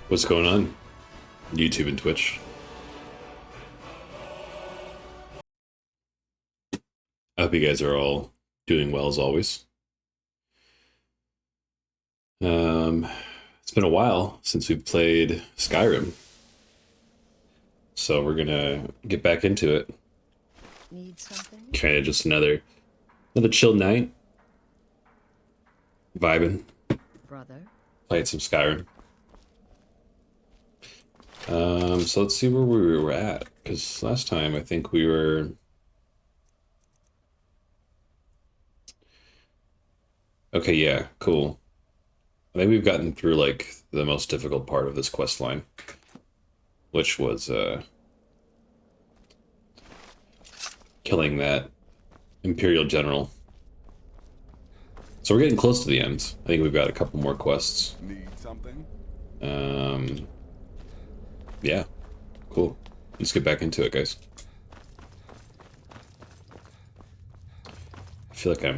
What's going on? YouTube and Twitch. I hope you guys are all doing well as always. It's been a while since we've played Skyrim, so we're gonna get back into it. Need something? Kind of just another chill night, vibing, Brother. played some Skyrim. So let's see where we were at, because last time I think we were. Okay, yeah, cool. I think we've gotten through like the most difficult part of this quest line, which was killing that Imperial General. So we're getting close to the end. I think we've got a couple more quests. Need something? Yeah, cool. Let's get back into it, guys. I feel like I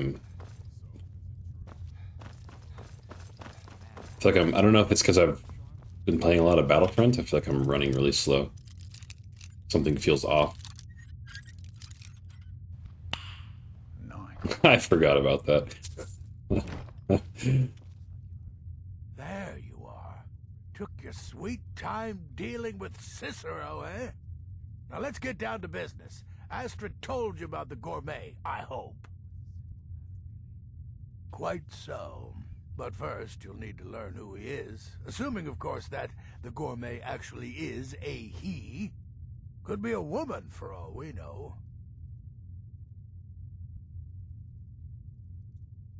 don't know if it's because I've been playing a lot of Battlefront. I feel like I'm running really slow. Something feels off. Nice. I forgot about that. There you are. Took your sweet time dealing with Cicero, eh? Now let's get down to business. Astrid told you about the gourmet, I hope. Quite so. But first, you'll need to learn who he is. Assuming, of course, that the gourmet actually is a he. Could be a woman, for all we know.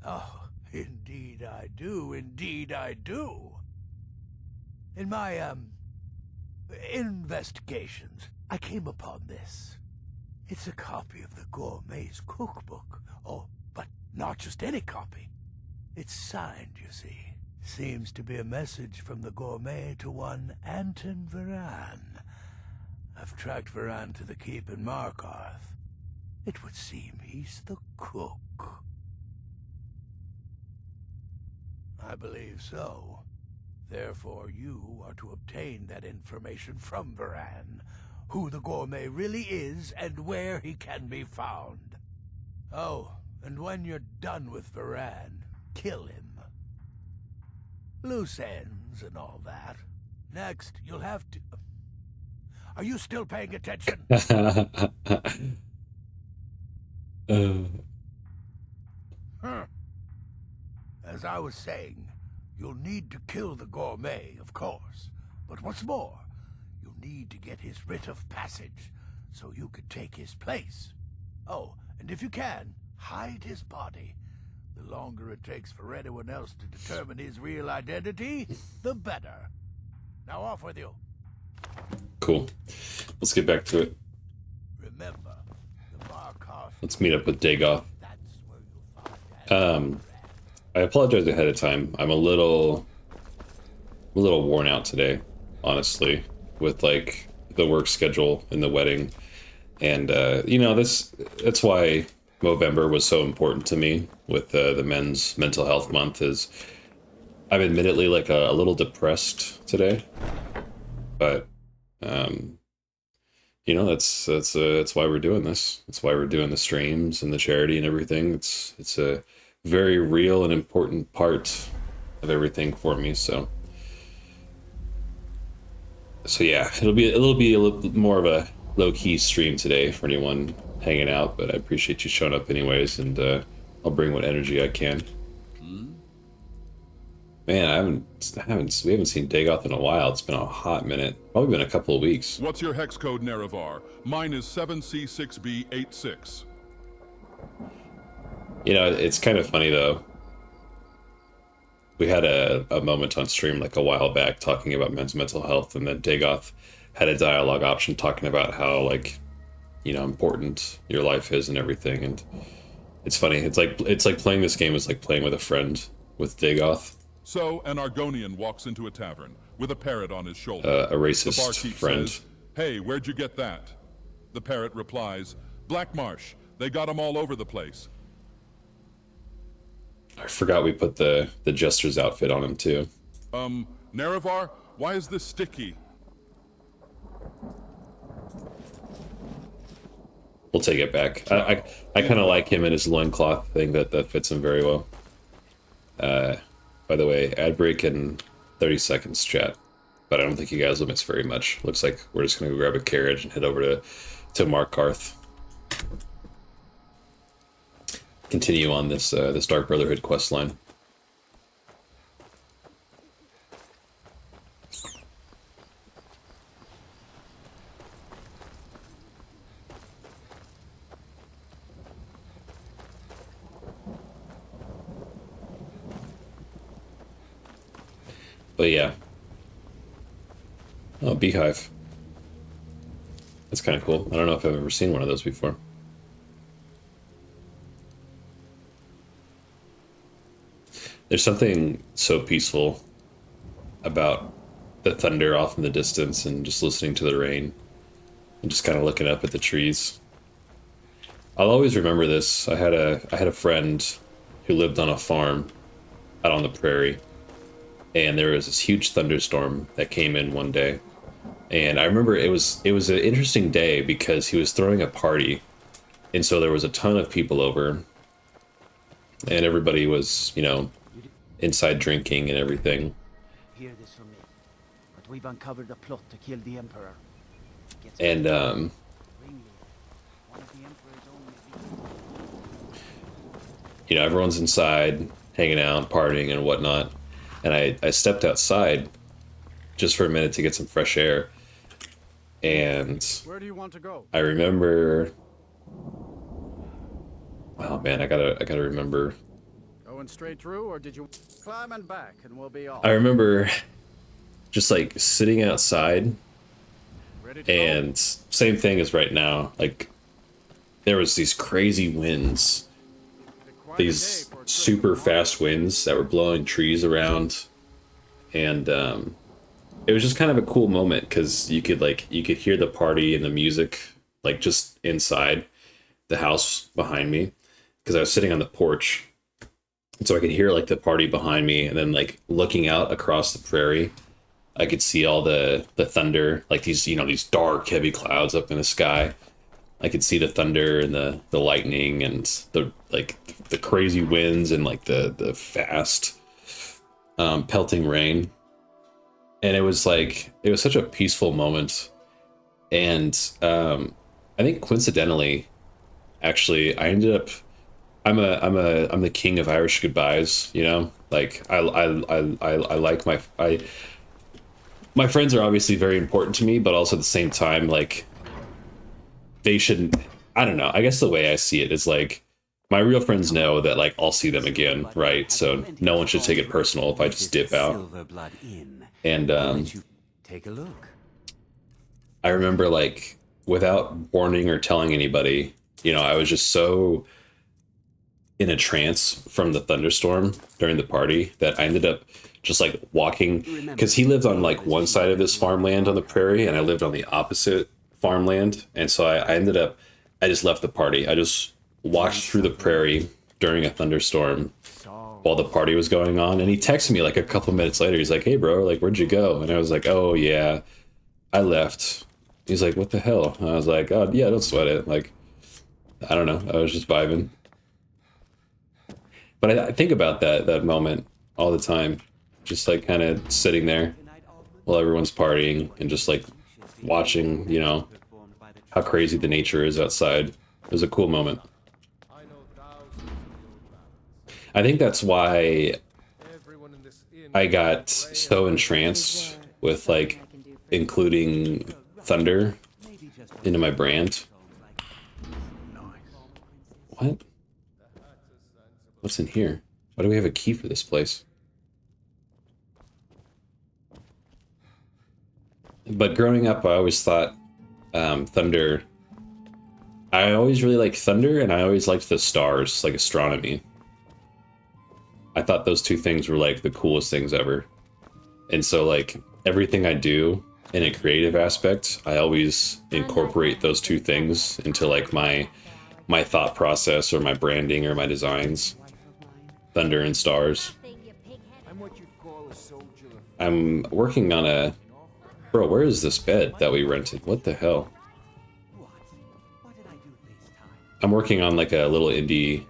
Oh, indeed I do. Indeed I do. In my, investigations, I came upon this. It's a copy of the gourmet's cookbook. Oh, but not just any copy. It's signed, you see. Seems to be a message from the gourmet to one Anton Varan. I've tracked Varan to the keep in Markarth. It would seem he's the cook. I believe so. Therefore, you are to obtain that information from Varan, who the gourmet really is and where he can be found. Oh, and when you're done with Varan, kill him. Loose ends and all that. Next, you'll have to... Are you still paying attention? As I was saying, you'll need to kill the gourmet, of course. But what's more, you'll need to get his writ of passage, so you can take his place. Oh, and if you can, hide his body. The longer it takes for anyone else to determine his real identity, the better. Now off with you. Cool. Let's get back to it. Remember, the Markarth... Let's meet up with Dagoth. That's where you'll find... I apologize ahead of time. I'm a little worn out today, honestly, with like the work schedule and the wedding. And you know, that's why Movember was so important to me with the men's mental health month. Is I'm admittedly like a little depressed today, but you know, that's why we're doing this. That's why we're doing the streams and the charity and everything. It's a very real and important part of everything for me. So yeah, it'll be a little more of a low-key stream today for anyone hanging out, but I appreciate you showing up anyways, and I'll bring what energy I can. Man, we haven't seen Dagoth in a while. It's been a hot minute. Probably been a couple of weeks. What's your hex code, Nerevar? Mine is 7C6B86. You know, it's kind of funny though. We had a moment on stream like a while back talking about men's mental health, and then Dagoth had a dialogue option talking about how, like, you know, important your life is and everything. And it's funny. It's like playing this game is like playing with a friend with Dagoth. So, an Argonian walks into a tavern with a parrot on his shoulder. A The racist barkeep friend. says, "Hey, where'd you get that?" The parrot replies, "Black Marsh. They got 'em all over the place." I forgot we put the Jester's outfit on him too. Nerevar, Why is this sticky? We'll take it back. I kind of like him in his loincloth thing. That fits him very well. By the way, ad break in 30 seconds, chat. But I don't think you guys will miss very much. Looks like we're just gonna go grab a carriage and head over to Markarth. Continue on this this Dark Brotherhood quest line. But yeah. Oh, beehive. That's kind of cool. I don't know if I've ever seen one of those before. There's something so peaceful about the thunder off in the distance and just listening to the rain and just kind of looking up at the trees. I'll always remember this. I had a friend who lived on a farm out on the prairie, and there was this huge thunderstorm that came in one day. And I remember it was an interesting day because he was throwing a party, and so there was a ton of people over, and everybody was, you know, inside drinking and everything. Hear this from me, but we've uncovered a plot to kill the Emperor. And Ringleader, one of the Emperor's only. you know, everyone's inside hanging out, partying and whatnot. And I stepped outside just for a minute to get some fresh air. And where do you want to go? I remember, oh man, I gotta remember. Going straight through, or did you climb and back and we'll be off? I remember just like sitting outside, Ready to and same thing as right now. Like there was these crazy winds, go? these super fast winds that were blowing trees around, and it was just kind of a cool moment because you could hear the party and the music like just inside the house behind me, because I was sitting on the porch, and so I could hear like the party behind me, and then like looking out across the prairie, I could see all the thunder, like these, you know, these dark heavy clouds up in the sky. I could see the thunder and the lightning and the crazy winds and like the fast pelting rain. And it was such a peaceful moment. And I think coincidentally, actually, I ended up, I'm the king of Irish goodbyes, you know? Like I like my friends are obviously very important to me, but also at the same time, like they shouldn't, I don't know. I guess the way I see it is like my real friends know that like I'll see them again, right? So no one should take it personal if I just dip out. And Take a look. I remember like without warning or telling anybody, you know, I was just so in a trance from the thunderstorm during the party that I ended up just like walking, because he lived on like one side of this farmland on the prairie and I lived on the opposite farmland. And so I just left the party. I just walked through the prairie during a thunderstorm while the party was going on. And he texted me like a couple minutes later. He's like, "Hey bro, like, where'd you go?" And I was like, "Oh yeah, I left." He's like, "What the hell?" And I was like, "Oh yeah, don't sweat it." Like, I don't know. I was just vibing. But I think about that moment all the time. Just like kind of sitting there while everyone's partying and just like watching, you know, how crazy the nature is outside. It was a cool moment. I think that's why I got so entranced with like including thunder into my brand. What? What's in here? Why do we have a key for this place? But growing up, I always thought thunder. I always really liked thunder, and I always liked the stars, like astronomy. I thought those two things were like the coolest things ever. And so like everything I do in a creative aspect, I always incorporate those two things into like my thought process or my branding or my designs. Thunder and stars. I'm what you'd call I'm working on a... Bro, where is this bed that we rented? What the hell? I'm working on like a little indie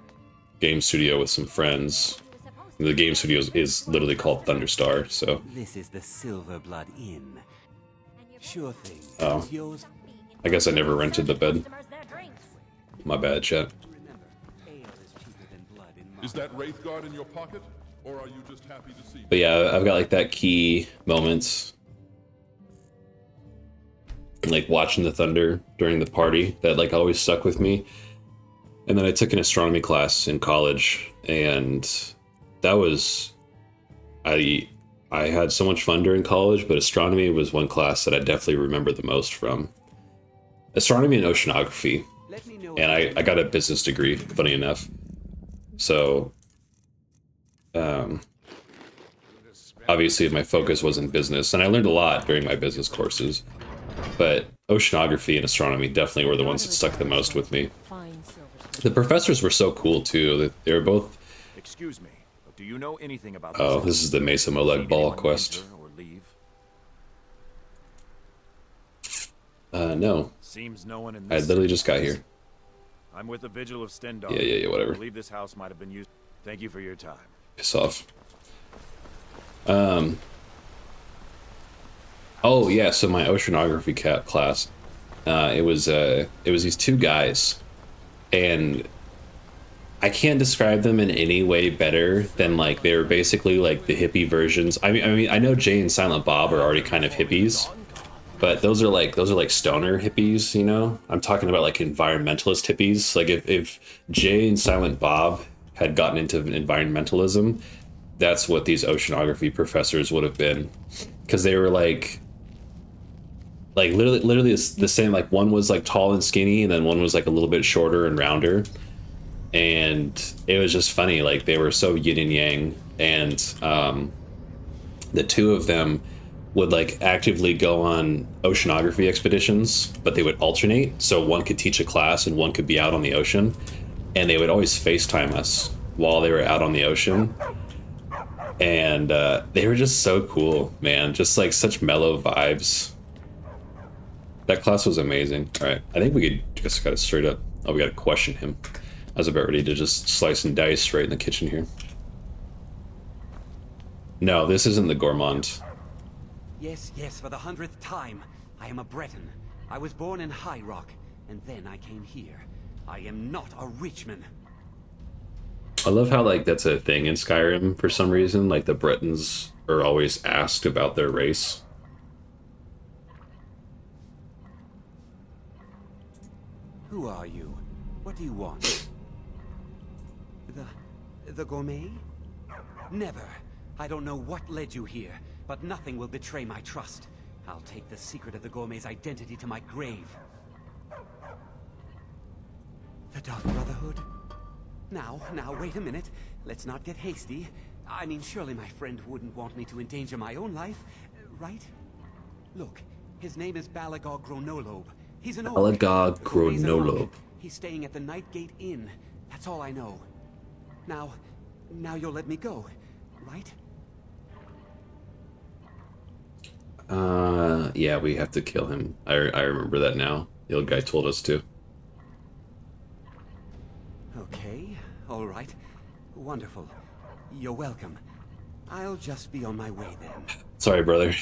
game studio with some friends. The game studio is literally called Thunderstar, so... This is the Silverblood Inn. Sure thing. Oh. It's yours. I guess I never rented the bed. My bad, chat. Remember, ale is cheaper than blood in Is that Wraithguard in your pocket, or are you just happy to see me? But yeah, I've got like that key moments. Like watching the thunder during the party that like always stuck with me. And then I took an astronomy class in college, and that was... I had so much fun during college, but astronomy was one class that I definitely remember the most from. Astronomy and oceanography. Let me know. And I got a business degree, funny enough. So, obviously my focus was in business, and I learned a lot during my business courses. But oceanography and astronomy definitely were the ones that stuck the most with me. The professors were so cool too. They were both... Excuse me, but do you know anything about Oh, this is the Mesa Molag Ball quest. or leave? No. Seems no one in I this literally just got here. I'm with the Vigil of Stendar. Yeah, whatever. I believe this house might have been used. Thank you for your time. Piss off. Oh yeah, so my oceanography class, it was these two guys, and I can't describe them in any way better than like they were basically like the hippie versions. I mean, I know Jay and Silent Bob are already kind of hippies, but those are like stoner hippies, you know? I'm talking about like environmentalist hippies. Like if Jay and Silent Bob had gotten into environmentalism, that's what these oceanography professors would have been, because they were like literally the same. Like one was like tall and skinny, and then one was like a little bit shorter and rounder, and it was just funny. Like they were so yin and yang, and the two of them would like actively go on oceanography expeditions, but they would alternate, so one could teach a class and one could be out on the ocean, and they would always FaceTime us while they were out on the ocean. And they were just so cool, man. Just like such mellow vibes. That class was amazing. All right, I think we could just gotta straight up. Oh, we gotta question him. I was about ready to just slice and dice right in the kitchen here. No, this isn't the Gourmand. Yes, for the 100th time. I am a Breton. I was born in High Rock, and then I came here. I am not a Richman. I love how like that's a thing in Skyrim for some reason. Like the Bretons are always asked about their race. Who are you? What do you want? The gourmet? Never. I don't know what led you here, but nothing will betray my trust. I'll take the secret of the gourmet's identity to my grave. The Dark Brotherhood? Now, wait a minute. Let's not get hasty. I mean, surely my friend wouldn't want me to endanger my own life, right? Look, his name is Balagog Gronolobe. He's an orc. Balagog Gronolobe. He's staying at the Nightgate Inn. That's all I know. Now you'll let me go, right? Yeah, we have to kill him. I remember that now. The old guy told us to. Okay, all right. Wonderful. You're welcome. I'll just be on my way then. Sorry, brother.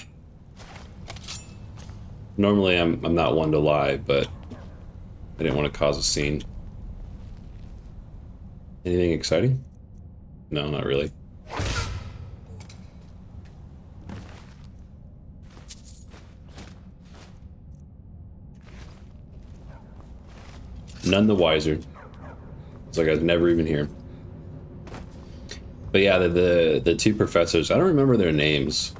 Normally, I'm not one to lie, but I didn't want to cause a scene. Anything exciting? No, not really. None the wiser. It's like I was never even here. But yeah, the two professors, I don't remember their names.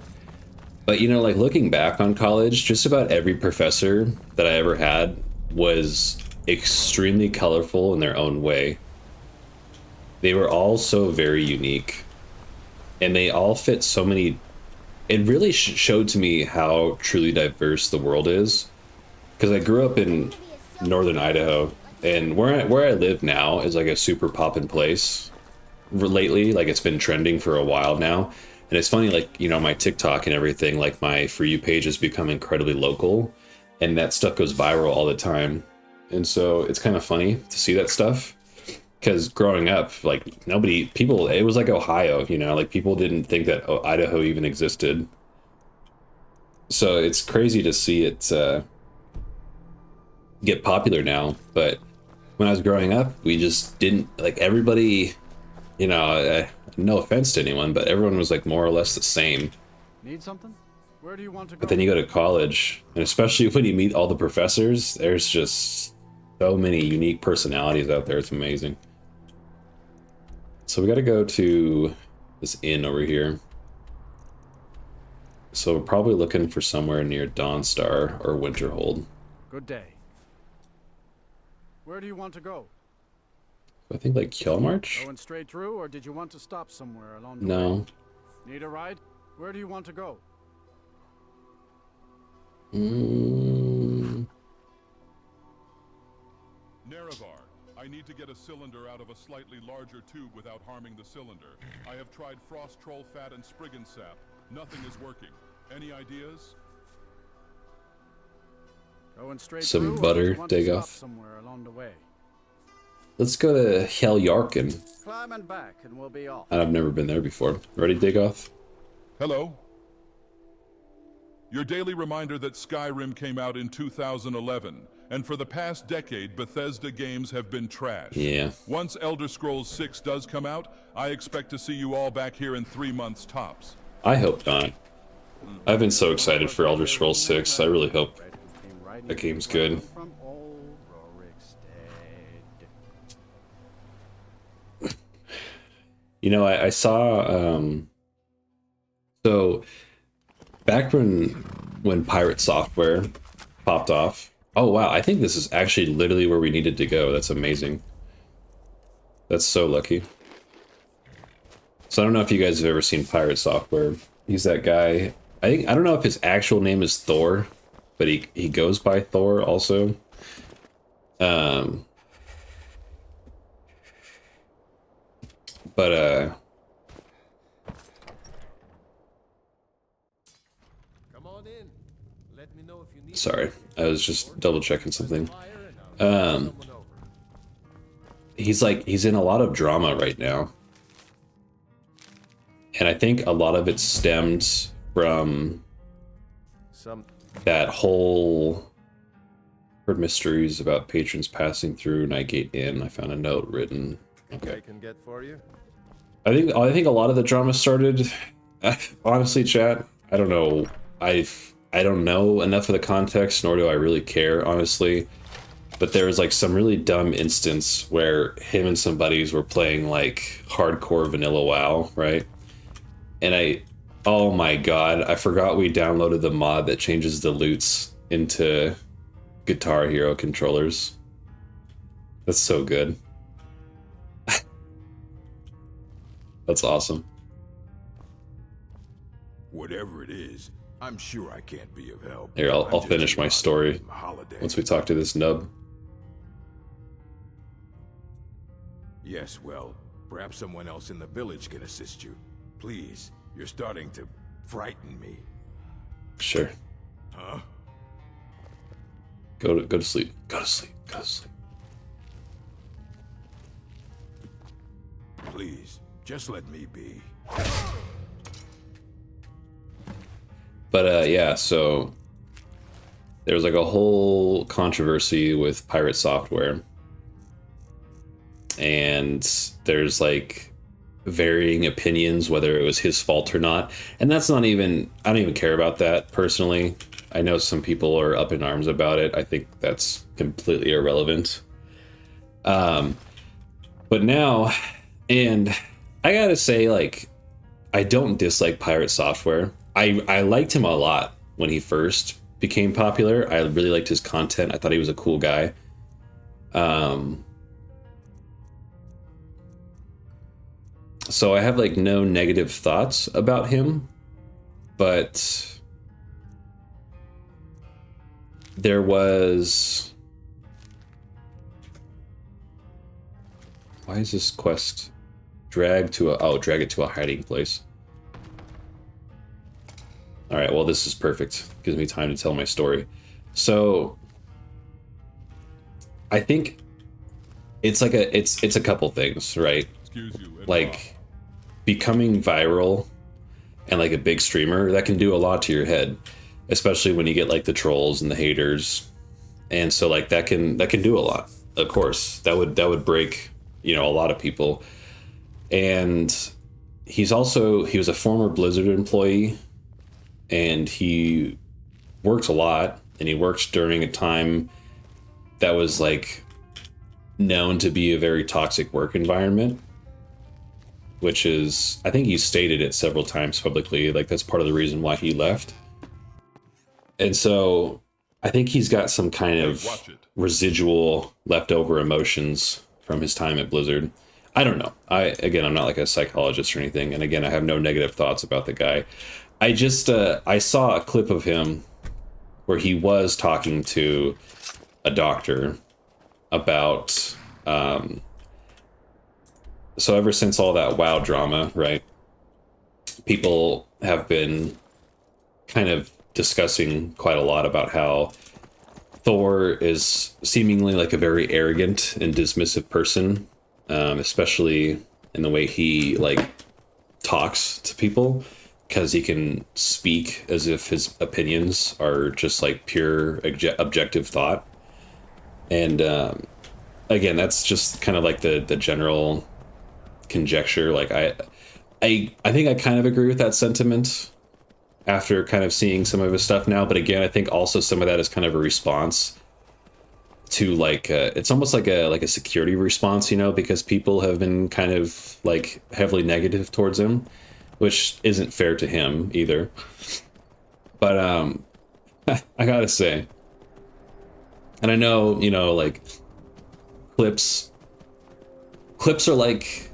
But you know, like looking back on college, just about every professor that I ever had was extremely colorful in their own way. They were all so very unique. And they all fit so many... It really showed to me how truly diverse the world is. Because I grew up in northern Idaho, and where I live now is like a super poppin' place. lately. Like it's been trending for a while now. And it's funny, like, you know, my TikTok and everything, like my For You page has become incredibly local, and that stuff goes viral all the time. And so it's kind of funny to see that stuff, because growing up, like people, it was like Ohio, you know, like people didn't think that Idaho even existed. So it's crazy to see it get popular now. But when I was growing up, we just didn't, like, everybody, you know, no offense to anyone, but everyone was like more or less the same. Need something? Where do you want to go? But then you go to college, and especially when you meet all the professors, there's just so many unique personalities out there. It's amazing. So we got to go to this inn over here. So we're probably looking for somewhere near Dawnstar or Winterhold. Good day. Where do you want to go? I think like Kjellmarch? Going straight through, or did you want to stop somewhere along the way? No. Need a ride? Where do you want to go? Mm. Nerevar, I need to get a cylinder out of a slightly larger tube without harming the cylinder. I have tried frost troll fat and spriggan sap. Nothing is working. Any ideas? Going straight Some through, or butter, do you want to Dagoth. stop somewhere along the way? Let's go to Heljarken. Climb and back, and we'll be off. I've never been there before. Ready, Dagoth? Hello? Your daily reminder that Skyrim came out in 2011, and for the past decade, Bethesda games have been trash. Yeah. Once Elder Scrolls 6 does come out, I expect to see you all back here in 3 months tops. I hope not. I've been so excited for Elder Scrolls 6. I really hope that game's good. From old Rorikstead. You know, I saw, so back when Pirate Software popped off. Oh wow, I think this is actually literally where we needed to go. That's amazing. That's so lucky. So I don't know if you guys have ever seen Pirate Software. He's that guy. I don't know if his actual name is Thor, but he goes by Thor also. But Come on in. Let me know if you need sorry, I was just double checking something. He's in a lot of drama right now. And I think a lot of it stems from that whole heard mysteries about patrons passing through Nightgate Inn. I found a note written. Okay. I can get for you. I think a lot of the drama started. Honestly, chat, I don't know. I don't know enough of the context, nor do I really care, honestly. But there was like some really dumb instance where him and some buddies were playing like hardcore vanilla WoW, right? And oh my god, I forgot we downloaded the mod that changes the loots into Guitar Hero controllers. That's so good. That's awesome. Whatever it is, I'm sure I can't be of help. Here, I'll finish my story once we talk to this nub. Yes, well, perhaps someone else in the village can assist you. Please, you're starting to frighten me. Sure. Huh? Go to sleep. Go to sleep. Go to sleep. Please, just let me be. But yeah, so there was like a whole controversy with Pirate Software. And there's like varying opinions whether it was his fault or not. And that's not even, I don't even care about that personally. I know some people are up in arms about it. I think that's completely irrelevant. But now, and I gotta say, like, I don't dislike Pirate Software. I liked him a lot when he first became popular. I really liked his content. I thought he was a cool guy. So I have like no negative thoughts about him, but there was, why is this quest Drag it to a hiding place. All right, well, this is perfect. Gives me time to tell my story. So I think it's like it's a couple things, right? Excuse you. Like becoming viral and like a big streamer, that can do a lot to your head, especially when you get like the trolls and the haters. And so like that can do a lot. Of course, that would break, you know, a lot of people. And he was a former Blizzard employee, and he worked a lot, and he worked during a time that was like known to be a very toxic work environment, which is, I think he stated it several times publicly, like that's part of the reason why he left. And so I think he's got some kind of residual leftover emotions from his time at Blizzard. I don't know. I'm not like a psychologist or anything. And again, I have no negative thoughts about the guy. I just, I saw a clip of him where he was talking to a doctor about, so ever since all that WoW drama, right? People have been kind of discussing quite a lot about how Thor is seemingly like a very arrogant and dismissive person, especially in the way he like talks to people, because he can speak as if his opinions are just like pure objective thought. And again, that's just kind of like the general conjecture. Like I think I kind of agree with that sentiment after kind of seeing some of his stuff now. But again, I think also some of that is kind of a response to like it's almost like a security response, you know, because people have been kind of like heavily negative towards him, which isn't fair to him either. But I gotta say, and I know, you know, like clips are like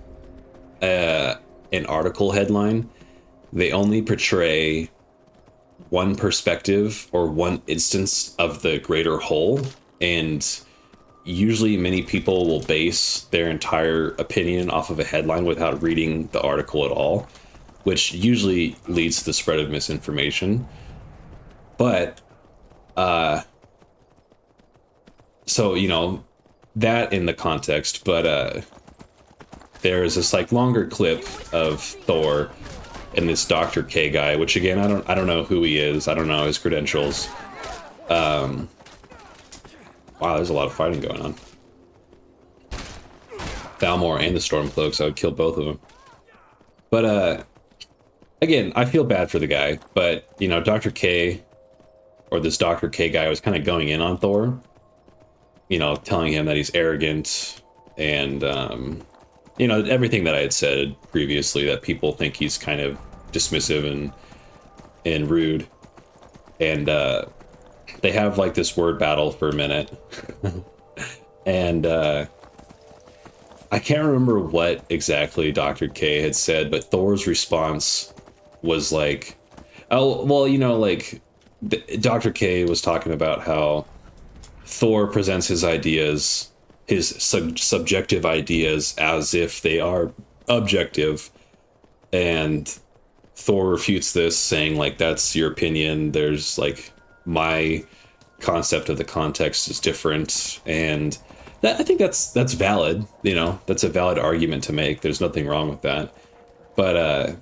an article headline. They only portray one perspective or one instance of the greater whole, and usually many people will base their entire opinion off of a headline without reading the article at all, which usually leads to the spread of misinformation. But so, you know, that in the context, but there's this like longer clip of Thor and this Dr. K guy, which again, I don't know who he is. I don't know his credentials. Wow, there's a lot of fighting going on. Thalmor and the Stormcloaks, I would kill both of them. But again, I feel bad for the guy, but you know, Dr. K, or this Dr. K guy, was kind of going in on Thor, you know, telling him that he's arrogant and you know, everything that I had said previously, that people think he's kind of dismissive and rude. And they have like this word battle for a minute. And I can't remember what exactly Dr. K had said, but Thor's response was like, oh, well, you know, like Dr. K was talking about how Thor presents his ideas, his subjective ideas, as if they are objective, and Thor refutes this, saying like, that's your opinion, there's like, my concept of the context is different. And that, I think that's valid, you know, that's a valid argument to make. There's nothing wrong with that. But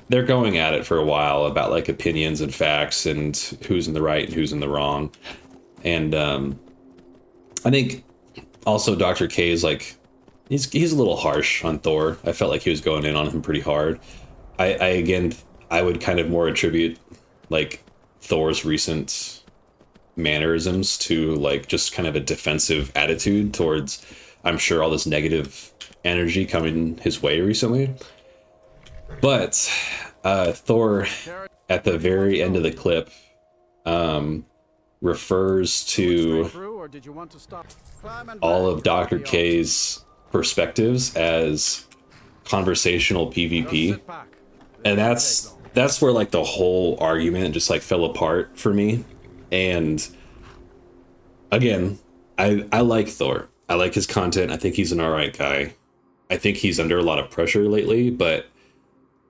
they're going at it for a while about like opinions and facts and who's in the right and who's in the wrong. And I think also Dr. K is like, he's a little harsh on Thor. I felt like he was going in on him pretty hard. I would kind of more attribute like Thor's recent mannerisms to like just kind of a defensive attitude towards, I'm sure, all this negative energy coming his way recently. But Thor, at the very end of the clip, refers to all of Dr. K's perspectives as conversational PvP. And that's where like the whole argument just like fell apart for me. And again, I like Thor. I like his content. I think he's an alright guy. I think he's under a lot of pressure lately, but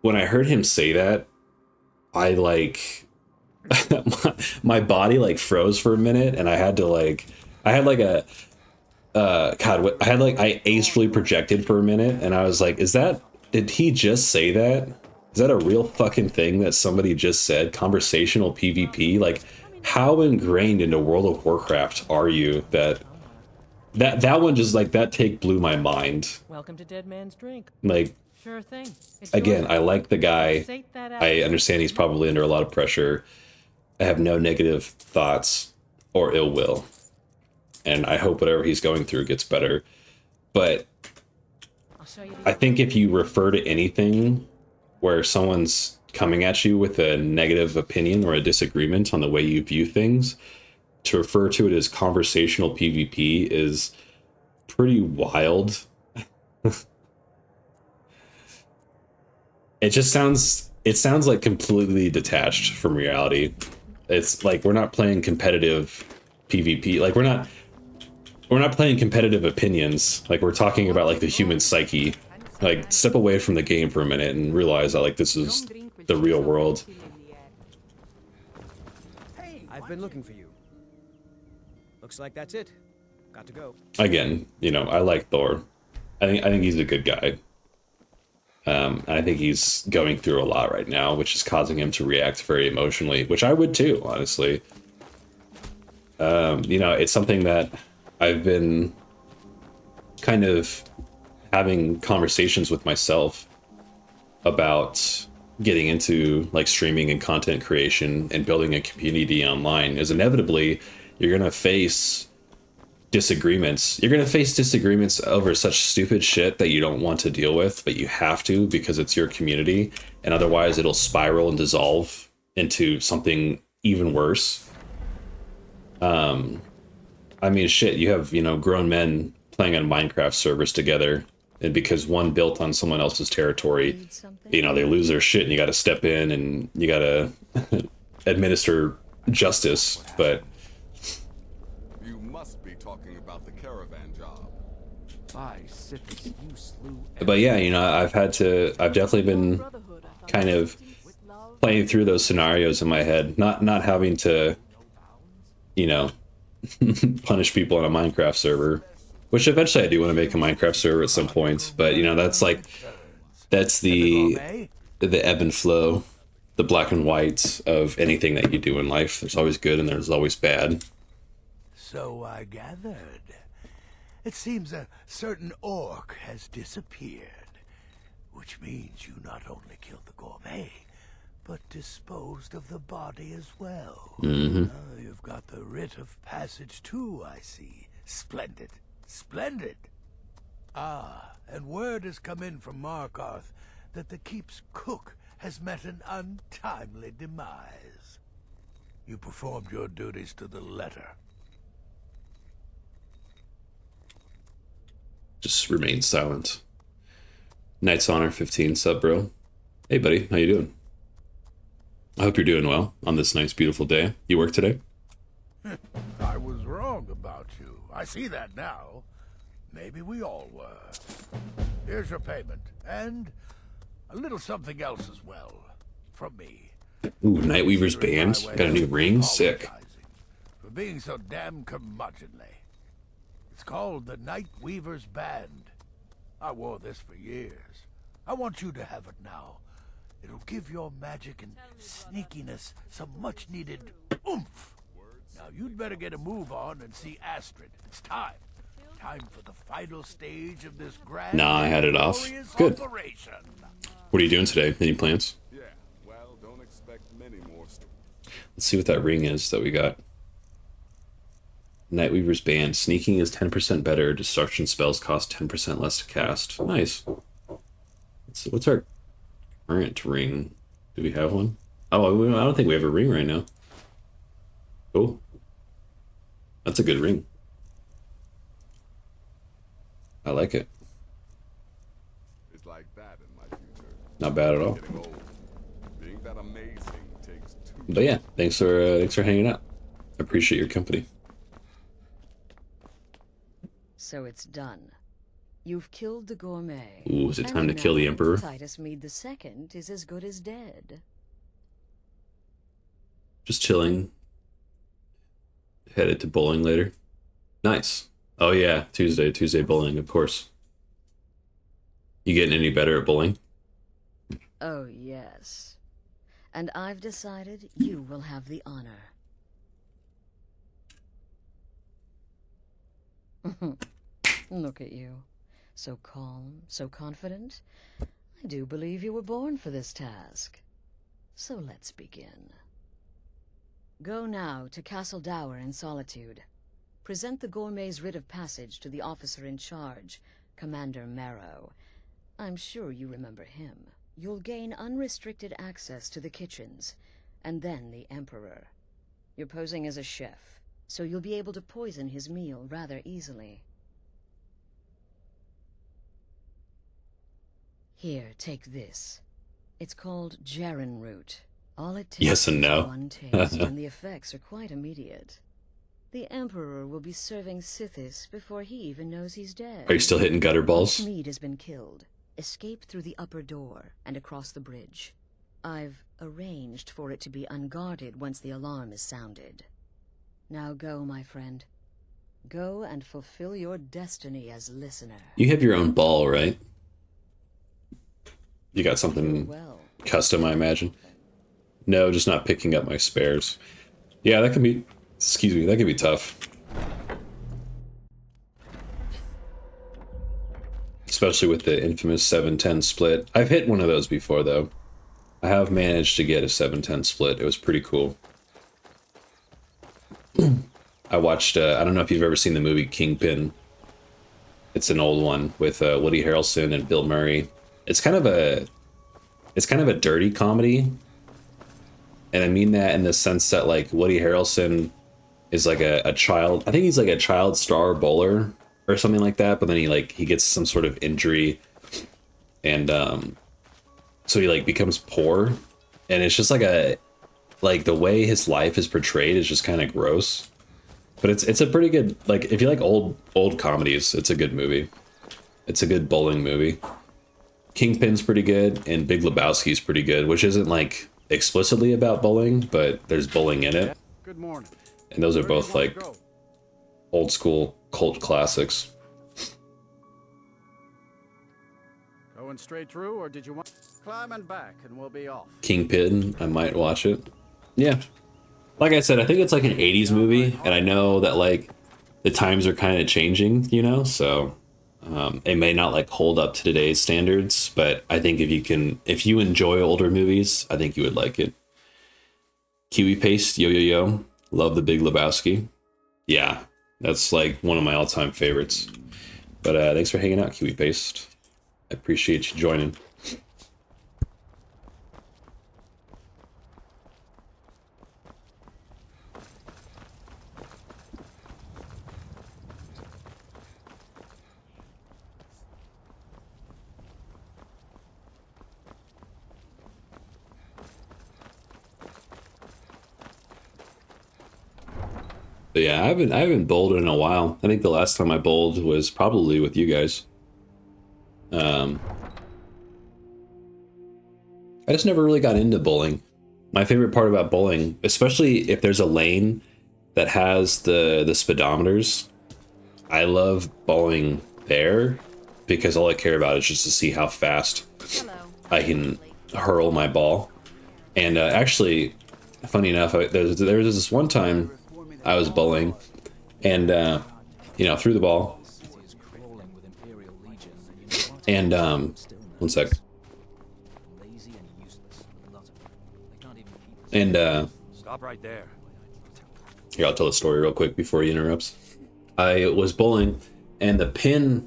when I heard him say that, I like my body like froze for a minute, and I had to like I had like a I astrally projected for a minute, and I was like, did he just say that? Is that a real fucking thing that somebody just said? Conversational PvP? Like, how ingrained into World of Warcraft are you that one just like that take blew my mind. Welcome to Dead Man's Drink. Like, Sure thing. Again, I like the guy. I understand he's probably under a lot of pressure. I have no negative thoughts or ill will. And I hope whatever he's going through gets better. But I think if you refer to anything where someone's coming at you with a negative opinion or a disagreement on the way you view things, to refer to it as conversational PvP is pretty wild. It sounds like completely detached from reality. It's like we're not playing competitive PvP. Like we're not playing competitive opinions. Like we're talking about like the human psyche. Like step away from the game for a minute and realize that like this is the real world. I've been looking for you. Looks like that's it. Got to go. Again, you know, I like Thor. I think he's a good guy. I think he's going through a lot right now, which is causing him to react very emotionally, which I would too, honestly. You know, it's something that I've been kind of having conversations with myself about getting into like streaming and content creation and building a community online, is inevitably you're going to face disagreements. You're going to face disagreements over such stupid shit that you don't want to deal with, but you have to because it's your community, and otherwise it'll spiral and dissolve into something even worse. I mean, shit, you have, you know, grown men playing on Minecraft servers together, and because one built on someone else's territory, you know, they lose their shit and you got to step in and you got to administer justice. But You must be talking about the caravan job. But yeah, you know, I've definitely been kind of playing through those scenarios in my head, not having to, you know, punish people on a Minecraft server, which eventually I do want to make a Minecraft server at some point. But you know, that's the ebb and flow, the black and white of anything that you do in life. There's always good and there's always bad. So I gathered. It seems a certain orc has disappeared, which means you not only killed the gourmet, but disposed of the body as well. You've got the writ of passage too, I see. Splendid. Splendid. Ah, and word has come in from Markarth that the keep's cook has met an untimely demise. You performed your duties to the letter. Just remain silent. Knight's Honor 15 sub, bro. Hey, buddy, how you doing? I hope you're doing well on this nice, beautiful day. You work today? I was wrong about you. I see that now. Maybe we all were. Here's your payment, and a little something else as well, from me. Ooh, Nightweaver's band. Got a new ring? Sick. For being so damn curmudgeonly. It's called the Nightweaver's Band. I wore this for years. I want you to have it now. It'll give your magic and sneakiness some much-needed oomph. Now you'd better get a move on and see Astrid. It's time. Time for the final stage of this grand. Nah, I had it off. Good. Operation. What are you doing today? Any plans? Yeah, well, don't expect many more. Let's see what that ring is that we got. Nightweaver's Band. Sneaking is 10% better. Destruction spells cost 10% less to cast. Nice. What's our current ring? Do we have one? Oh, I don't think we have a ring right now. Cool. That's a good ring. I like it. It's like that in my future. Not bad at all. Getting old. Being that amazing takes two. But yeah, thanks for hanging out. I appreciate your company. So it's done. You've killed the gourmet. Ooh, is it and time to kill the now Emperor? Titus Mede II is as good as dead. Just chilling. Headed to bowling later. Nice. Oh yeah, Tuesday bowling, of course. You getting any better at bowling? Oh, yes. And I've decided you will have the honor. Look at you. So calm, so confident. I do believe you were born for this task. So let's begin. Go now to Castle Dower in Solitude. Present the gourmet's writ of passage to the officer in charge, Commander Marrow. I'm sure you remember him. You'll gain unrestricted access to the kitchens, and then the Emperor. You're posing as a chef, so you'll be able to poison his meal rather easily. Here, take this. It's called Jarren root. All it takes Yes and no. is one taste, and the effects are quite immediate. The Emperor will be serving Sithis before he even knows he's dead. Are you still hitting gutter balls? Mead has been killed. Escape through the upper door and across the bridge. I've arranged for it to be unguarded once the alarm is sounded. Now go, my friend. Go and fulfill your destiny as listener. You have your own ball, right? You got something Well, custom, I imagine. No, just not picking up my spares. Yeah, that can be... Excuse me, that can be tough. Especially with the infamous 7-10 split. I've hit one of those before, though. I have managed to get a 7-10 split. It was pretty cool. I watched... I don't know if you've ever seen the movie Kingpin. It's an old one with Woody Harrelson and Bill Murray. It's kind of a dirty comedy. And I mean that in the sense that, like, Woody Harrelson is like a child. I think he's like a child star bowler or something like that. But then he gets some sort of injury, and so he like becomes poor, and it's just like the way his life is portrayed is just kind of gross. But it's a pretty good, like, if you like old comedies, it's a good movie. It's a good bowling movie. Kingpin's pretty good, and Big Lebowski's pretty good, which isn't like explicitly about bowling, but there's bowling in it. Good morning. And those are Where do you both want like to go? old school cult classics. Going straight through, or did you want... Climbing back, and we'll be off. Kingpin, I might watch it. Yeah. Like I said, I think it's like an 80s movie, and I know that like the times are kind of changing, you know, so it may not like hold up to today's standards, but I think if you enjoy older movies, I think you would like it. Kiwi Paste, yo yo yo, love the Big Lebowski. Yeah, that's like one of my all-time favorites. But thanks for hanging out, Kiwi Paste. I appreciate you joining. But yeah, I haven't bowled in a while. I think the last time I bowled was probably with you guys. I just never really got into bowling. My favorite part about bowling, especially if there's a lane that has the speedometers, I love bowling there because all I care about is just to see how fast I can hurl my ball. And actually, funny enough, there was this one time I was bowling, and threw the ball, and one sec, and Stop right there. here, I'll tell the story real quick before he interrupts. I was bowling, and the pin,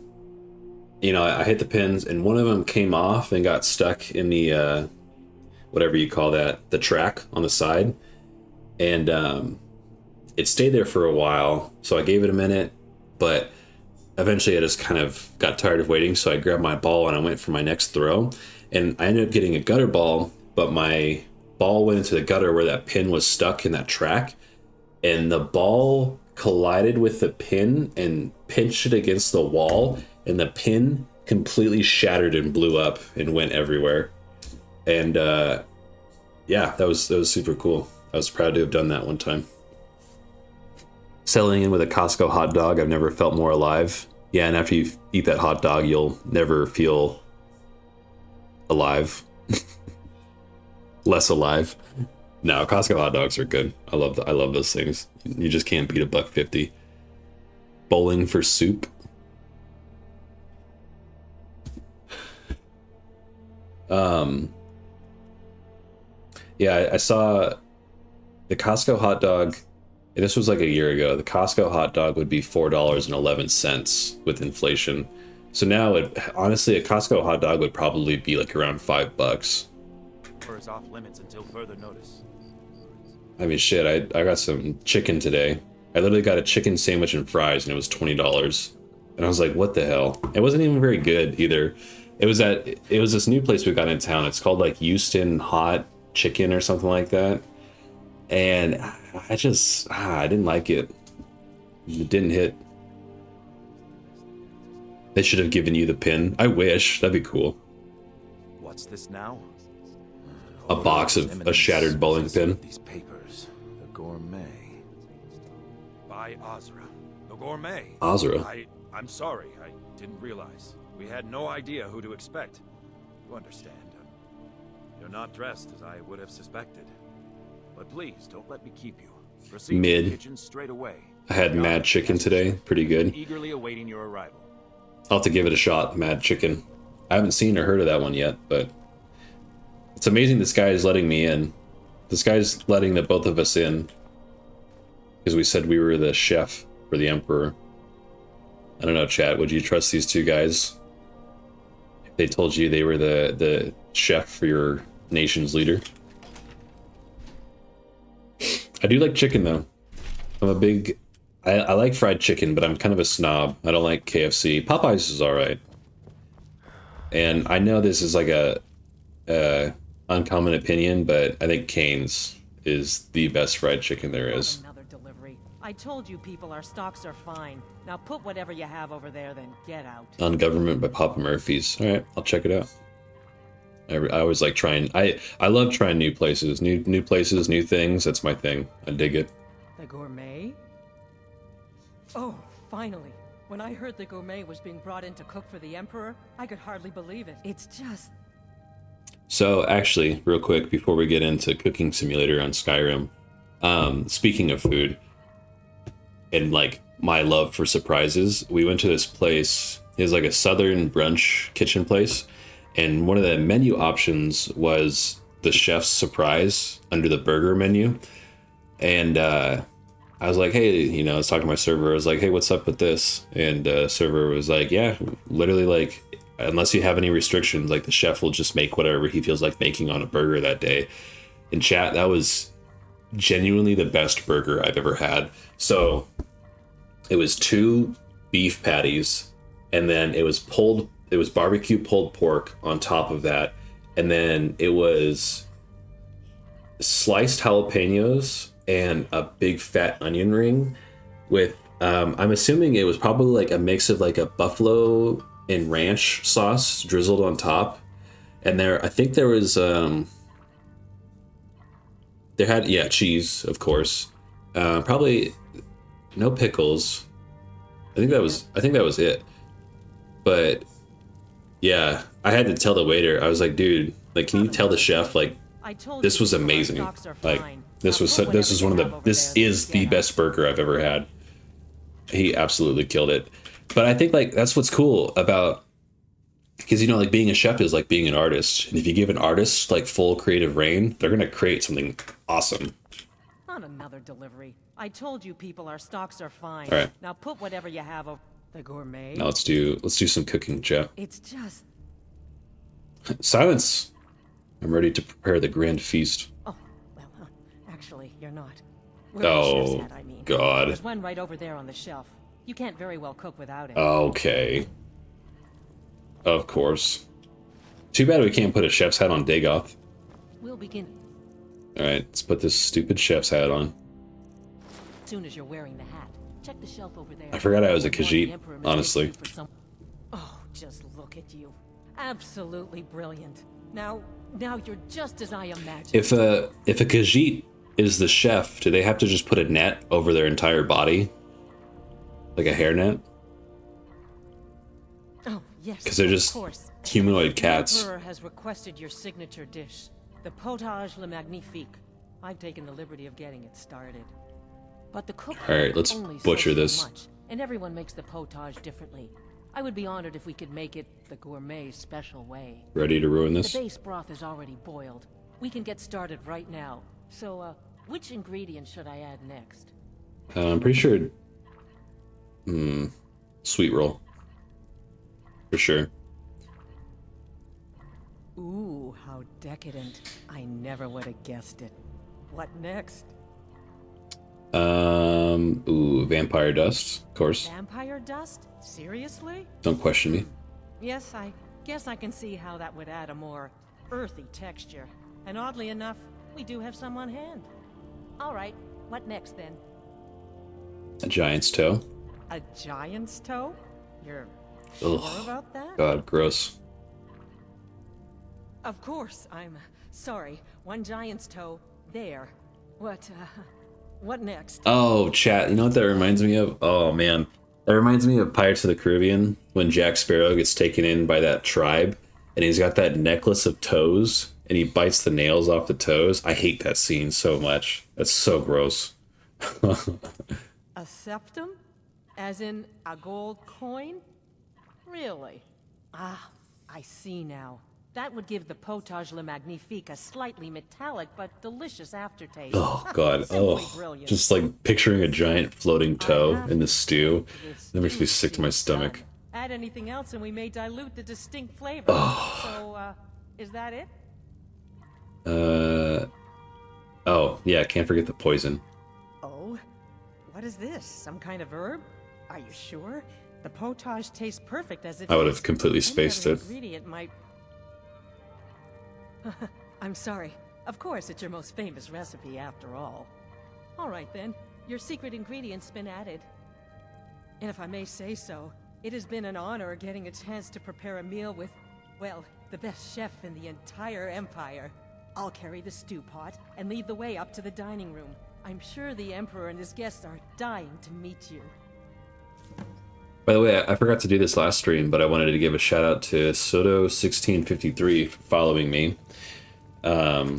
I hit the pins, and one of them came off and got stuck in the whatever you call that, the track on the side, and it stayed there for a while, so I gave it a minute, but eventually I just kind of got tired of waiting, so I grabbed my ball and I went for my next throw, and I ended up getting a gutter ball, but my ball went into the gutter where that pin was stuck in that track, and the ball collided with the pin and pinched it against the wall, and the pin completely shattered and blew up and went everywhere. And yeah, that was super cool. I was proud to have done that one time. Settling in with a Costco hot dog, I've never felt more alive. Yeah, and after you eat that hot dog, you'll never feel alive. Less alive. No, Costco hot dogs are good. I love those things. You just can't beat $1.50. Bowling for soup. Yeah, I saw the Costco hot dog. This was like a year ago. The Costco hot dog would be $4.11 with inflation. So now, honestly, a Costco hot dog would probably be like around $5. Is off limits until further notice. I mean, shit, I got some chicken today. I literally got a chicken sandwich and fries, and it was $20. And I was like, what the hell? It wasn't even very good either. It was this new place we got in town. It's called like Houston Hot Chicken or something like that. And I just, I didn't like it. It didn't hit. They should have given you the pin. I wish. That'd be cool. What's this now? A box of a shattered bowling pin. These papers. The Gourmet. By Azra. The Gourmet. Azra. I'm sorry. I didn't realize. We had no idea who to expect. You understand. You're not dressed as I would have suspected. But please, don't let me keep you. Proceed Mid. to the kitchen straight away. I had mad chicken today. Pretty good. Eagerly awaiting your arrival. I'll have to give it a shot, Mad Chicken. I haven't seen or heard of that one yet, but it's amazing this guy is letting me in. This guy's letting the both of us in because we said we were the chef for the Emperor. I don't know, chat. Would you trust these two guys if they told you they were the chef for your nation's leader? I do like chicken though. I'm a big. I like fried chicken, but I'm kind of a snob. I don't like KFC. Popeyes is alright. And I know this is like a uncommon opinion, but I think Cane's is the best fried chicken there is. Another delivery. I told you people, our stocks are fine. Now put whatever you have over there, then get out. On Government by Papa Murphy's. Alright, I'll check it out. I always like trying. I love trying new places, new places, new things. That's my thing. I dig it. The Gourmet? Oh, finally. When I heard the Gourmet was being brought in to cook for the Emperor, I could hardly believe it. It's just... So actually, real quick, before we get into Cooking Simulator on Skyrim, speaking of food and like my love for surprises, we went to this place. It's like a southern brunch kitchen place, and one of the menu options was the chef's surprise under the burger menu. And I was like, hey, you know, I was talking to my server. I was like, hey, what's up with this? And server was like, yeah, literally, like, unless you have any restrictions, like the chef will just make whatever he feels like making on a burger that day. In chat, that was genuinely the best burger I've ever had. So it was 2 beef patties, and then it was barbecue pulled pork on top of that, and then it was sliced jalapenos and a big fat onion ring with I'm assuming it was probably like a mix of like a buffalo and ranch sauce drizzled on top. And I think there was cheese, of course. Probably no pickles. I think that was it. But yeah, I had to tell the waiter. I was like, dude, like, can you tell the chef, like, this was amazing. Like, this is the best burger I've ever had. He absolutely killed it. But I think, like, that's what's cool about, because, you know, like, being a chef is like being an artist. And if you give an artist like full creative reign, they're gonna create something awesome. On another delivery. I told you people, our stocks are fine. All right. Now put whatever you have over the Gourmet. Now let's do some cooking, chat. It's just... Silence. I'm ready to prepare the grand feast. Oh, well, actually, you're not. Oh, chef's hat, I mean. God. There's one right over there on the shelf. You can't very well cook without it. Okay. Of course. Too bad we can't put a chef's hat on Dagoth. We'll begin Alright, let's put this stupid chef's hat on. as soon as you're wearing the hat. Check the shelf over there. I forgot I was a The Khajiit, Emperor may honestly. be for some- Oh, just look at you. Absolutely brilliant. Now you're just as I imagined. If a Khajiit is the chef, do they have to just put a net over their entire body? Like a hairnet? Oh, yes. Because they're just of course. humanoid cats. The Emperor has requested your signature dish, the potage le magnifique. I've taken the liberty of getting it started. But the cook Alright, let's only says butcher so this. much, and everyone makes the potage differently. I would be honored if we could make it the gourmet special way. Ready to ruin The this? base broth is already boiled. We can get started right now. So, which ingredient should I add next? I'm pretty sure... sweet roll. For sure. Ooh, how decadent. I never would have guessed it. What next? Ooh, vampire dust, of course. Vampire dust? Seriously? Don't question me. Yes, I guess I can see how that would add a more earthy texture. And oddly enough, we do have some on hand. All right, what next then? A giant's toe. A giant's toe? You're sure Ugh. about that? God, gross. Of course, I'm sorry. One giant's toe, there. What next? Oh, chat, you know what that reminds me of? Oh, man. That reminds me of Pirates of the Caribbean, when Jack Sparrow gets taken in by that tribe, and he's got that necklace of toes, and he bites the nails off the toes. I hate that scene so much. That's so gross. A septum? As in a gold coin? Really? Ah, I see now. That would give the potage le magnifique a slightly metallic but delicious aftertaste. Oh, God. Simply Oh, brilliant. just like picturing a giant floating toe in the stew. That makes me sick to my stomach. Add anything else and we may dilute the distinct flavor. Oh. So, is that it? Oh, yeah, can't forget the poison. Oh, what is this? Some kind of herb? Are you sure? The potage tastes perfect as it I would is. have completely Any spaced other it. ingredient might... I'm sorry. Of course, it's your most famous recipe after all. All right then, your secret ingredient's been added. And if I may say so, it has been an honor getting a chance to prepare a meal with, well, the best chef in the entire empire. I'll carry the stew pot and lead the way up to the dining room. I'm sure the Emperor and his guests are dying to meet you. By the way, I forgot to do this last stream, but I wanted to give a shout out to Soto1653 for following me. My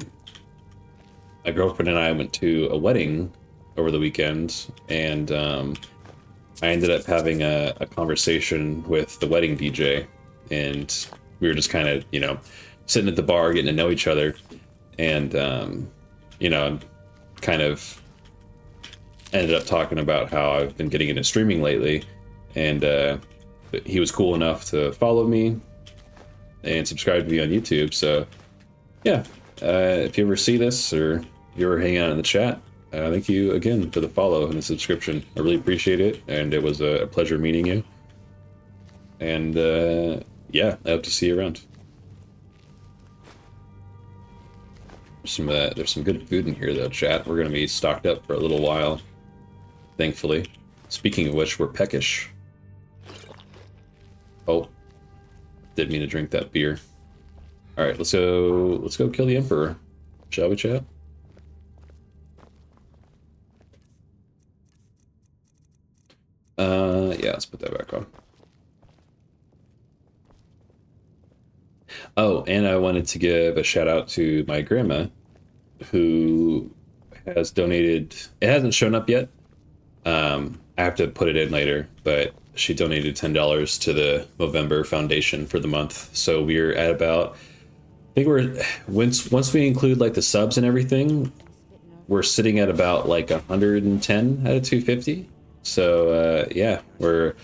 girlfriend and I went to a wedding over the weekend, and I ended up having a conversation with the wedding DJ, and we were just kind of, you know, sitting at the bar getting to know each other, and, you know, kind of ended up talking about how I've been getting into streaming lately, and he was cool enough to follow me and subscribe to me on YouTube, so yeah, if you ever see this or you ever hang out in the chat, thank you again for the follow and the subscription. I really appreciate it, and it was a pleasure meeting you. And yeah, I hope to see you around. There's some good food in here though, chat. We're gonna be stocked up for a little while, thankfully. Speaking of which, we're peckish. Oh, didn't mean to drink that beer. All right, let's go kill the Emperor, shall we, chat? Yeah, let's put that back on. Oh, and I wanted to give a shout out to my grandma, who has donated. It hasn't shown up yet. I have to put it in later, but she donated $10 to the Movember Foundation for the month. So we're at about, I think we're, once we include like the subs and everything, we're sitting at about like 110 out of 250. So yeah, we're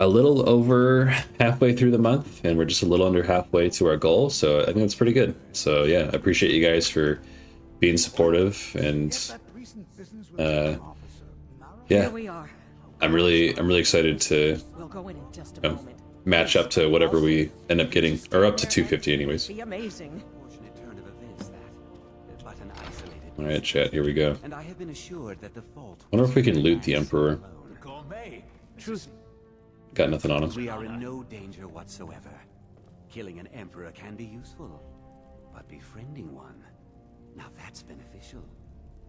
a little over halfway through the month, and we're just a little under halfway to our goal. So I think that's pretty good. So yeah, I appreciate you guys for being supportive, and yeah, Here we are. I'm really excited to We'll go in just a moment. match up to whatever we end up getting, or up to 250 anyways. Be amazing. Fortunate turn of events that, but an isolated All right, chat. Here we go. And I have been assured that the fault. Wonder if we can loot the Emperor. Gourmet. Got nothing on him. We are in no danger whatsoever. Killing an emperor can be useful, but befriending one, now that's beneficial,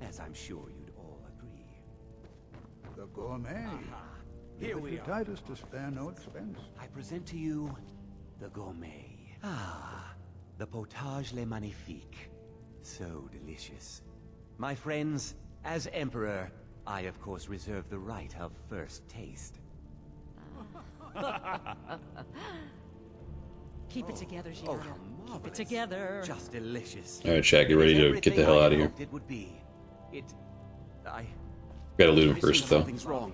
as I'm sure you'd all agree. The gourmet. Here we are. Titus to spare no expense. I present to you the gourmet. Ah, the potage le magnifique. So delicious. My friends, as emperor, I of course reserve the right of first taste. Keep it together, Oh, Gianna. how Keep it marvelous. together. Just delicious. All right, chat. Get ready to get the hell out of here. It would be. Gotta loot him first, though. Something's wrong.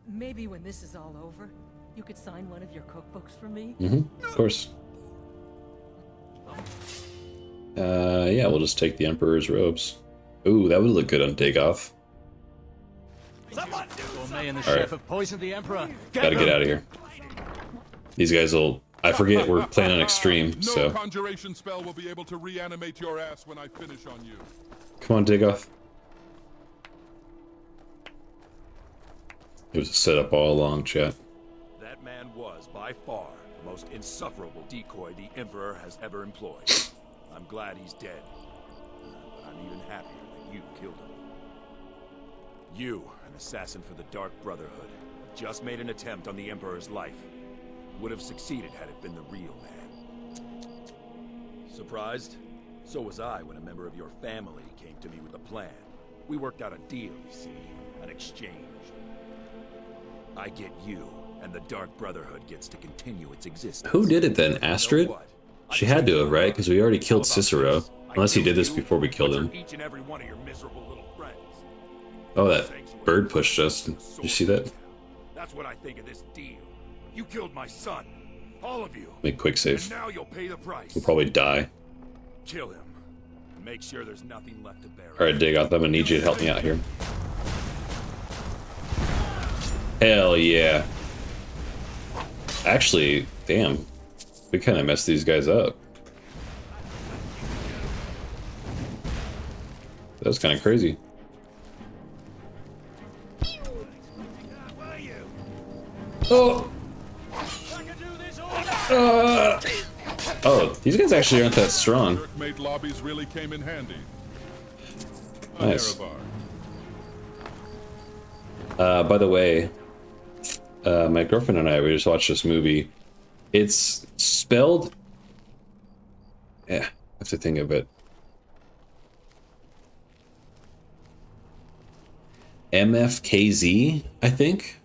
Maybe when this is all over, you could sign one of your cookbooks for me? Of course. Yeah, we'll just take the Emperor's robes. Ooh, that would look good on Dagoth. Gourmet and the All right. chef have poisoned the Emperor. Gotta get out of here. These guys will... I forget we're playing on Extreme, No so... conjuration spell will be able to reanimate your ass when I finish on you. Come on, Dagoth. It was a setup all along, chat. That man was, by far, the most insufferable decoy the Emperor has ever employed. I'm glad he's dead. But I'm even happier that you killed him. You, an assassin for the Dark Brotherhood, just made an attempt on the Emperor's life. Would have succeeded had it been the real man. Surprised? So was I when a member of your family came to me with a plan. We worked out a deal, you see, an exchange. I get you, and the Dark Brotherhood gets to continue its existence. Who did it then? Astrid? She had to have, right? Because we already killed Cicero. Unless he did this before we killed him. Each and every one of your miserable little friends. Oh, that bird pushed us. Did you see that? That's what I think of this deal. You killed my son. All of you. Make quick save. And now you'll pay the price. We'll probably die. Kill him. Make sure there's nothing left to bury. Alright, Dagoth, I'm gonna need you to help me out here. Hell yeah. Actually, damn. We kind of messed these guys up. That was kind of crazy. Oh! Oh, these guys actually aren't that strong. Workmate lobbies really came in handy. Nice. By the way, my girlfriend and I, we just watched this movie. It's spelled... Yeah, I have to think of it. MFKZ, I think?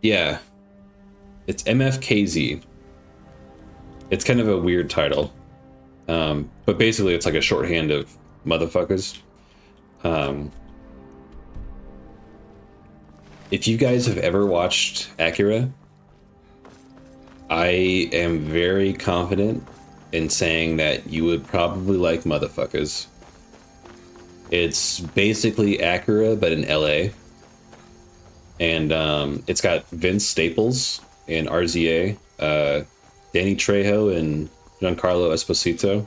Yeah. It's MFKZ. It's kind of a weird title. But basically it's like a shorthand of motherfuckers. If you guys have ever watched Akira, I am very confident in saying that you would probably like motherfuckers. It's basically Akira, but in LA. And it's got Vince Staples and RZA, Danny Trejo and Giancarlo Esposito.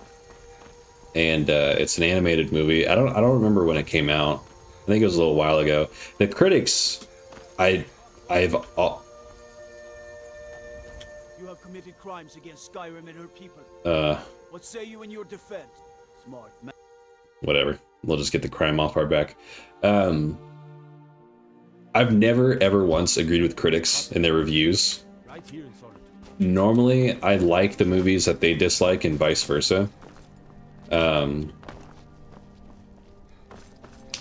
And it's an animated movie. I don't remember when it came out. I think it was a little while ago. The critics, You have committed crimes against Skyrim and her people. What say you in your defense? Smart man. Whatever. We'll just get the crime off our back. I've never ever once agreed with critics in their reviews. Right here in Solitude. Normally, I like the movies that they dislike and vice versa. And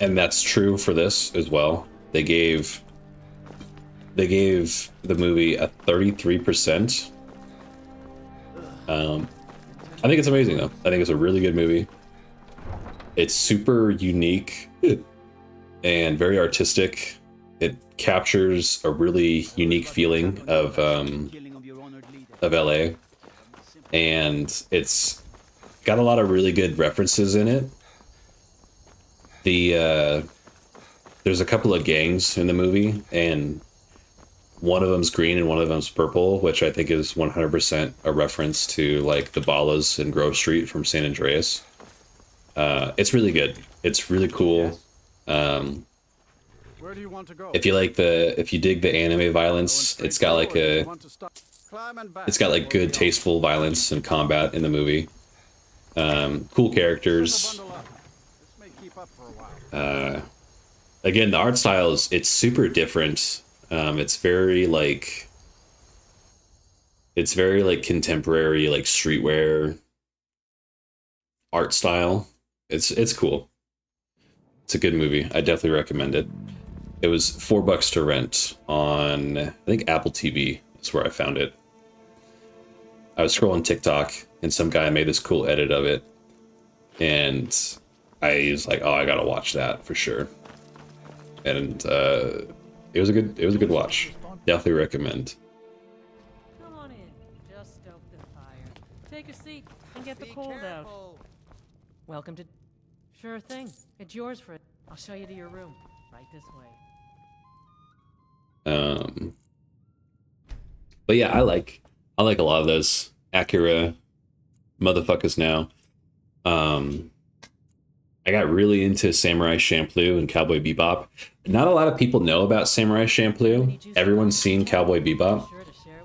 that's true for this as well. They gave the movie a 33%. I think it's amazing though. I think it's a really good movie. It's super unique and very artistic. It captures a really unique feeling of LA, and it's got a lot of really good references in it. There's a couple of gangs in the movie, and one of them's green and one of them's purple, which I think is 100% a reference to like the Balas in Grove Street from San Andreas. It's really good. It's really cool. Where do you want to go? If you dig the anime violence, it's got like it's got like good tasteful violence and combat in the movie. Cool characters. Again, the art style it's super different. It's very like contemporary, like streetwear art style. It's cool. It's a good movie. I definitely recommend it. It was $4 to rent on, I think, Apple TV. That's where I found it. I was scrolling TikTok, and some guy made this cool edit of it, and I was like, "Oh, I gotta watch that for sure." And it was a good watch. Definitely recommend. Come on in. Just stoke the fire. Take a seat and get the cold out. Welcome to... Sure thing. It's yours for... I'll show you to your room. Right this way. But yeah, I like a lot of those Acura motherfuckers now. I got really into Samurai Champloo and Cowboy Bebop. Not a lot of people know about Samurai Champloo. Everyone's seen Cowboy Bebop.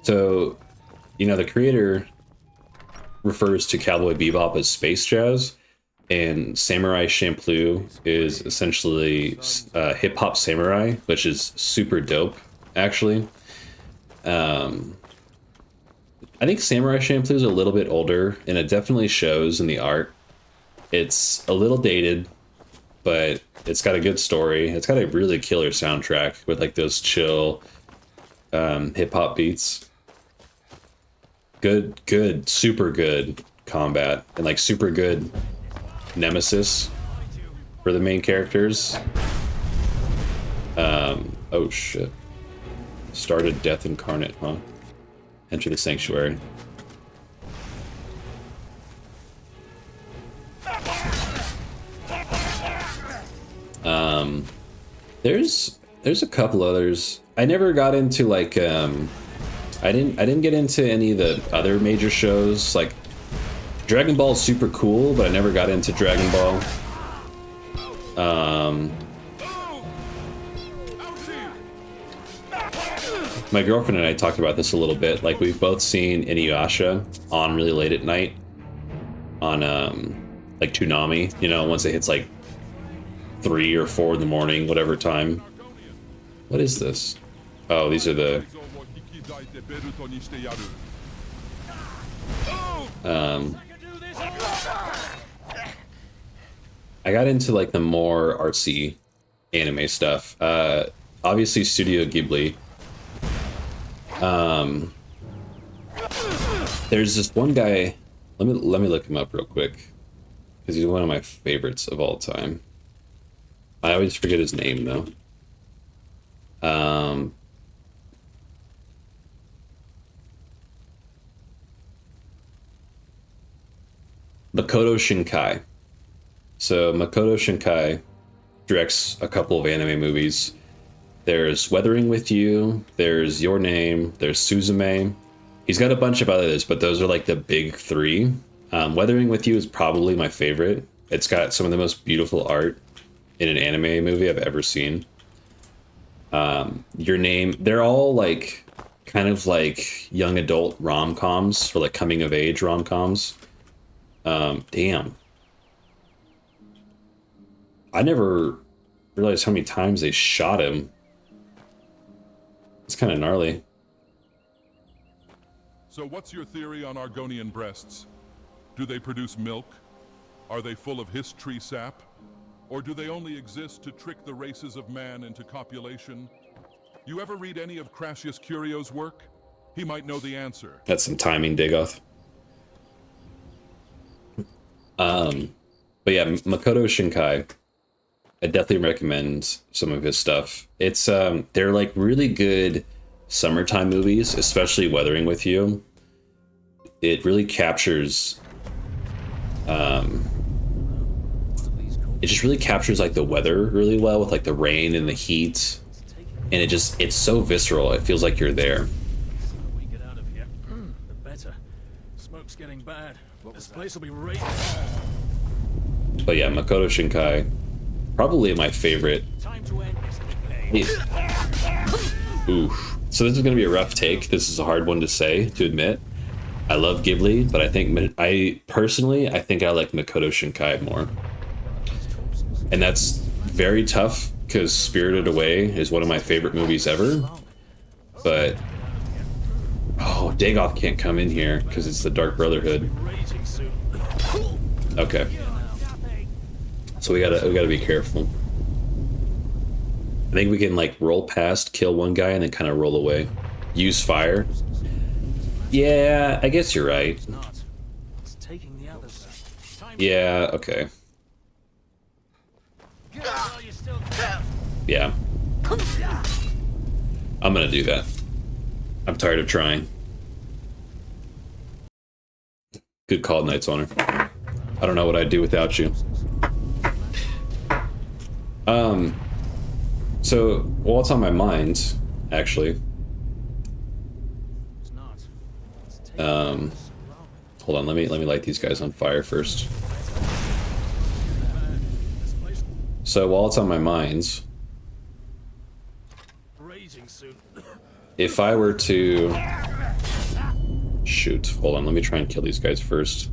So, you know, the creator refers to Cowboy Bebop as space jazz, and Samurai Champloo is essentially hip-hop samurai, which is super dope, actually. I think Samurai Champloo is a little bit older, and it definitely shows in the art. It's a little dated, but it's got a good story. It's got a really killer soundtrack with like those chill hip-hop beats. Good, super good combat, and like super good nemesis for the main characters. Oh shit. Started Death Incarnate, huh? Enter the Sanctuary. There's a couple others. I never got into like I didn't get into any of the other major shows. Like Dragon Ball is super cool, but I never got into Dragon Ball. My girlfriend and I talked about this a little bit. Like, we've both seen Inuyasha on really late at night on like Toonami, you know, once it hits like 3 or 4 in the morning, whatever time. What is this? Oh, these are the I got into like the more artsy anime stuff. Obviously Studio Ghibli. There's this one guy, let me look him up real quick, because he's one of my favorites of all time. I always forget his name though. Makoto Shinkai. So Makoto Shinkai directs a couple of anime movies. There's Weathering with You, there's Your Name, there's Suzume. He's got a bunch of others, but those are like the big 3. Weathering with You is probably my favorite. It's got some of the most beautiful art in an anime movie I've ever seen. Your Name, they're all like kind of like young adult rom-coms or like coming of age rom-coms. Damn. I never realized how many times they shot him. It's kind of gnarly. So what's your theory on Argonian breasts? Do they produce milk? Are they full of history sap? Or do they only exist to trick the races of man into copulation? You ever read any of Crassius Curio's work? He might know the answer. That's some timing, Dagoth. But yeah, Makoto Shinkai, I definitely recommend some of his stuff. It's they're like really good summertime movies, especially Weathering with You. It really captures it just really captures like the weather really well, with like the rain and the heat. and it's so visceral. It feels like you're there. We get out of here, the better. Smoke's getting bad. This place will be raging. But yeah, Makoto Shinkai, probably my favorite. Time to end this decay. Oof. So this is gonna be a rough take. This is a hard one to say, to admit. I love Ghibli, but I think I think I like Makoto Shinkai more. And that's very tough because Spirited Away is one of my favorite movies ever. But oh, Dagoth can't come in here because it's the Dark Brotherhood. Okay. So we gotta be careful. I think we can like roll past, kill one guy, and then kind of roll away. Use fire. Yeah, I guess you're right. Yeah, okay. Yeah. I'm gonna do that. I'm tired of trying. Good call, Knight's Honor. I don't know what I'd do without you. So, what's on my mind, actually? Hold on, let me light these guys on fire first. So while it's on my mind, if I were to shoot, hold on, let me try and kill these guys first.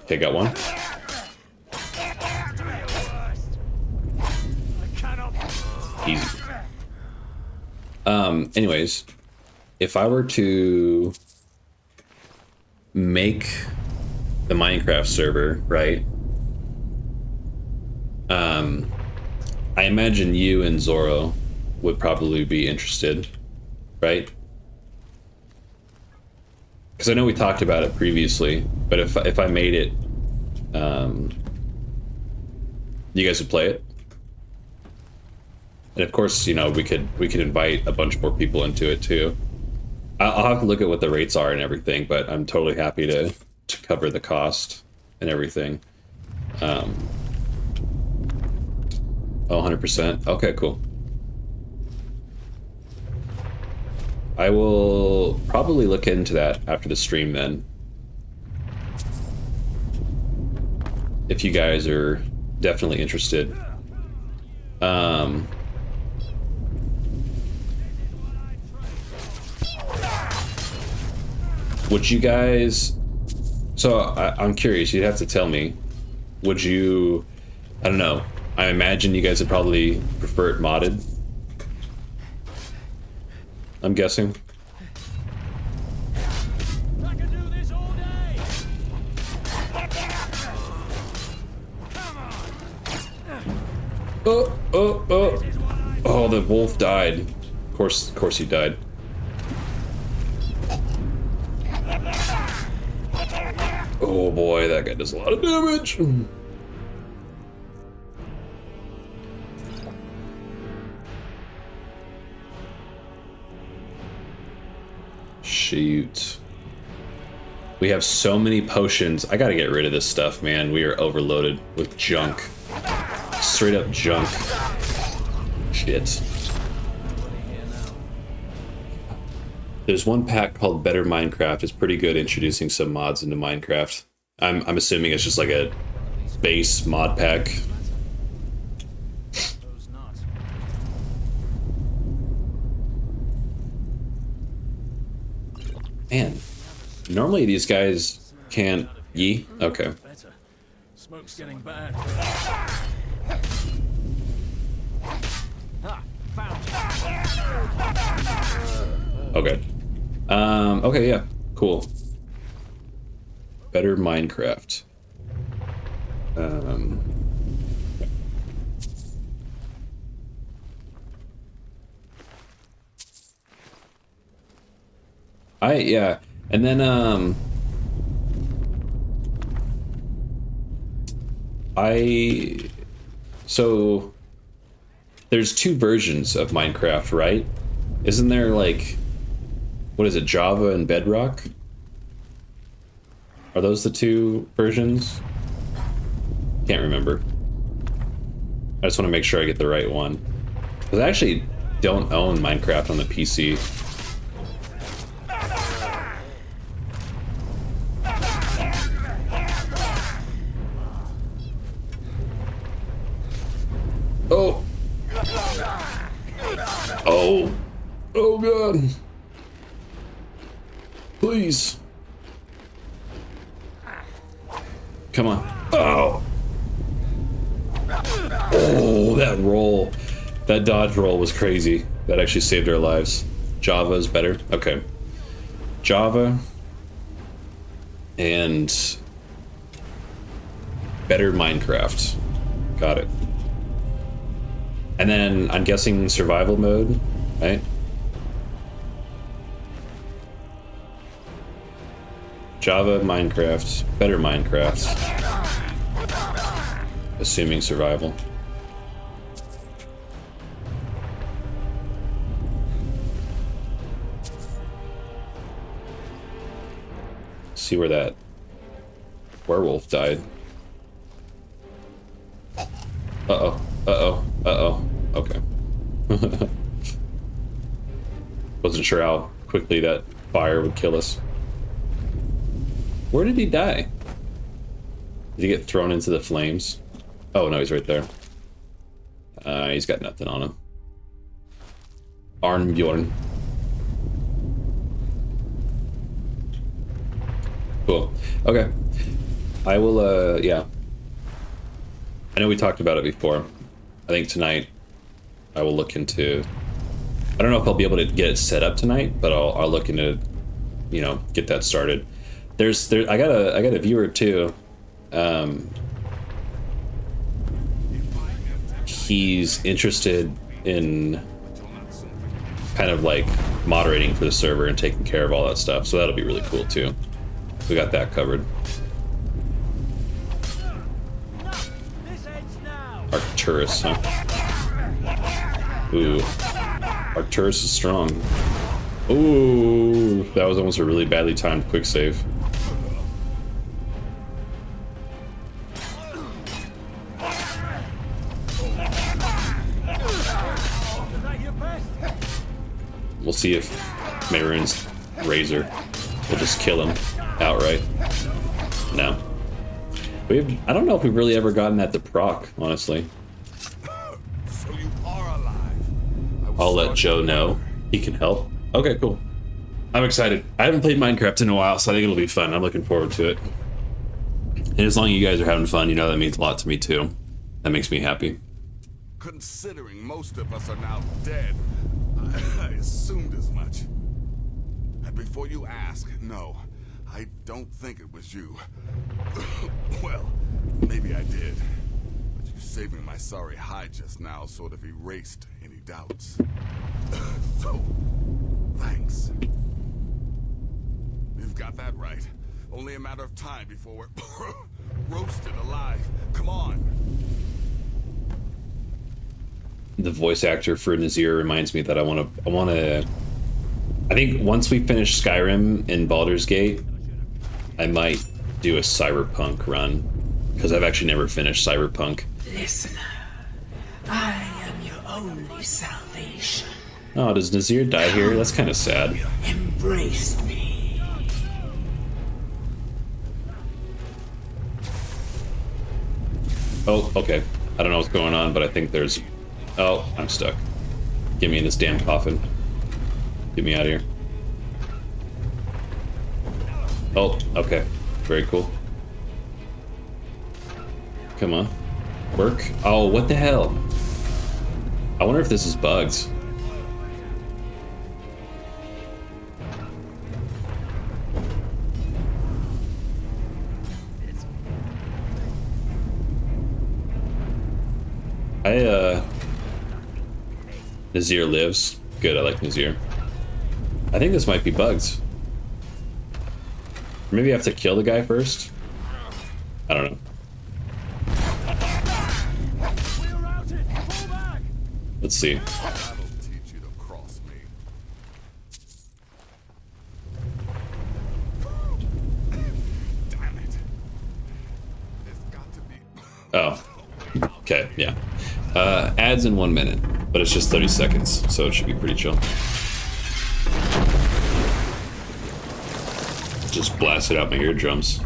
Okay, got one. Easy. Anyways, if I were to make the Minecraft server, right? I imagine you and Zoro would probably be interested, right? Because I know we talked about it previously, but if I made it, you guys would play it, and of course, you know, we could invite a bunch more people into it too. I'll have to look at what the rates are and everything, but I'm totally happy to cover the cost and everything. Oh, 100%. Okay, cool. I will probably look into that after the stream then. If you guys are definitely interested. Would you guys... So, I'm curious, you'd have to tell me. Would you... I don't know. I imagine you guys would probably prefer it modded. I'm guessing. I can do this all day. Come on. Oh, the wolf died. Of course he died. Oh boy, that guy does a lot of damage. Shoot. We have so many potions. I gotta get rid of this stuff, man. We are overloaded with junk. Straight up junk. Shit. There's one pack called Better Minecraft. It's pretty good introducing some mods into Minecraft. I'm assuming it's just like a base mod pack. Man, normally these guys can't yee. Okay. Smoke's getting bad. Okay. Okay, yeah. Cool. Better Minecraft. Yeah. And then, so there's two versions of Minecraft, right? Isn't there like what is it, Java and Bedrock? Are those the two versions? Can't remember. I just want to make sure I get the right one. Because I actually don't own Minecraft on the PC. Oh! Oh! Oh god! Please! Come on. Oh! Oh, that roll. That dodge roll was crazy. That actually saved our lives. Java is better. Okay. Java and better Minecraft. Got it. And then I'm guessing survival mode, right? Java, Minecraft, better Minecraft. Assuming survival. See where that werewolf died. Uh-oh, uh-oh, uh-oh. Okay. Wasn't sure how quickly that fire would kill us. Where did he die? Did he get thrown into the flames? Oh no, he's right there. He's got nothing on him. Arnbjorn. Cool. Okay. I will, yeah. I know we talked about it before. I think tonight I will look into... I don't know if I'll be able to get it set up tonight, but I'll look into, you know, get that started. I got a viewer too. He's interested in kind of like moderating for the server and taking care of all that stuff, so that'll be really cool too. We got that covered. Arcturus, huh? Ooh. Arcturus is strong. Ooh, that was almost a really badly timed quick save. We'll see if Mehrunes' razor will just kill him outright. No. I don't know if we've really ever gotten that to proc, honestly. So you are alive. I'll let Joe know. He can help. Okay, cool. I'm excited. I haven't played Minecraft in a while, so I think it'll be fun. I'm looking forward to it. And as long as you guys are having fun, you know that means a lot to me too. That makes me happy. Considering most of us are now dead, I assumed as much. And before you ask, no, I don't think it was you. Well, maybe I did. But you saving my sorry hide just now sort of erased any doubts. So, thanks. You've got that right. Only a matter of time before we're roasted alive. Come on. The voice actor for Nazir reminds me that I think once we finish Skyrim in Baldur's Gate, I might do a Cyberpunk run, because I've actually never finished Cyberpunk. Listener, I am your only salvation. Oh, does Nazir die here? That's kind of sad. Embrace me. Oh, okay. I don't know what's going on, but I think there's... Oh, I'm stuck. Get me in this damn coffin. Get me out of here. Oh, okay. Very cool. Come on. Work. Oh, what the hell? I wonder if this is bugs. Nazir lives. Good, I like Nazir. I think this might be bugs. Maybe I have to kill the guy first? I don't know. Let's see. Oh. Okay, yeah. Ads in 1 minute, but it's just 30 seconds, so it should be pretty chill. Just blast it out my eardrums.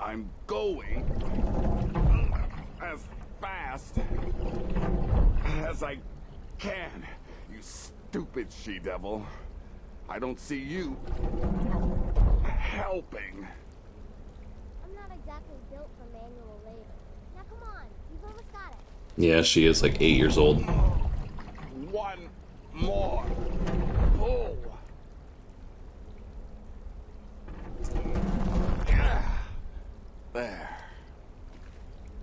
I'm going as fast as I can, you stupid she-devil. I don't see you helping. I'm not exactly built for manual labor. Now come on, you've almost got it. Yeah, she is like 8 years old. One more pull. There.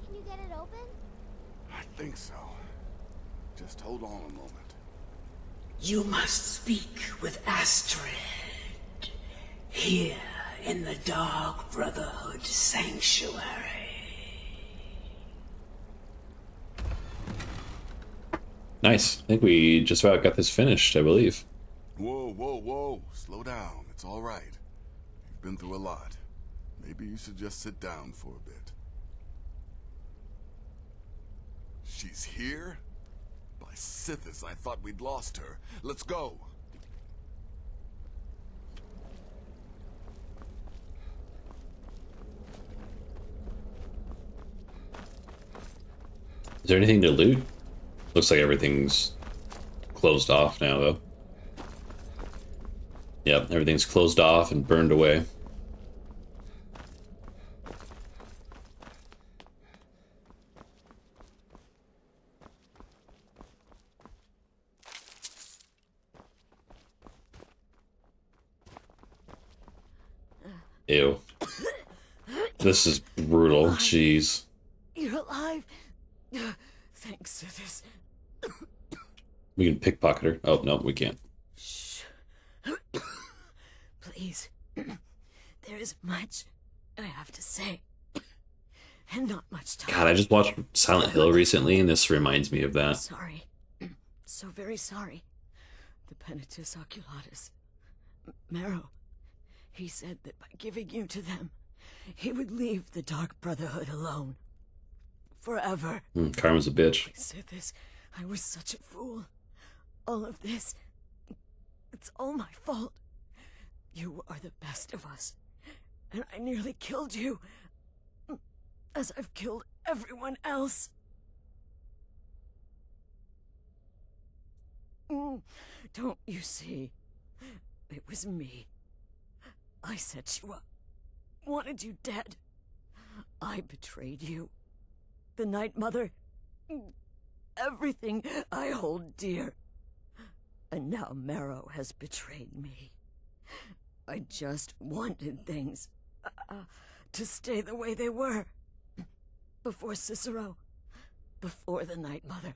Can you get it open? I think so. Just hold on a moment. You must speak with Astrid. Here in the Dark Brotherhood Sanctuary. Nice. I think we just about got this finished, I believe. Whoa, whoa, whoa. Slow down. It's all right. You've been through a lot. Maybe you should just sit down for a bit. She's here? By Sithis, I thought we'd lost her. Let's go. Is there anything to loot? Looks like everything's closed off now, though. Yep, everything's closed off and burned away. Ew. This is brutal. Jeez. You're alive. Thanks to this. We can pickpocket her. Oh, no, we can't. Shh. Please. There is much I have to say. And not much time. God, I just watched Silent Hill recently, and this reminds me of that. Sorry. So very sorry. The Penitus Oculatus. Marrow. He said that by giving you to them, he would leave the Dark Brotherhood alone. Forever. Karma's a bitch. I said this. I was such a fool. All of this. It's all my fault. You are the best of us. And I nearly killed you. As I've killed everyone else. Don't you see? It was me. I set you up. Wanted you dead. I betrayed you. The Night Mother. Everything I hold dear. And now Marrow has betrayed me. I just wanted things to stay the way they were. Before Cicero. Before the Night Mother.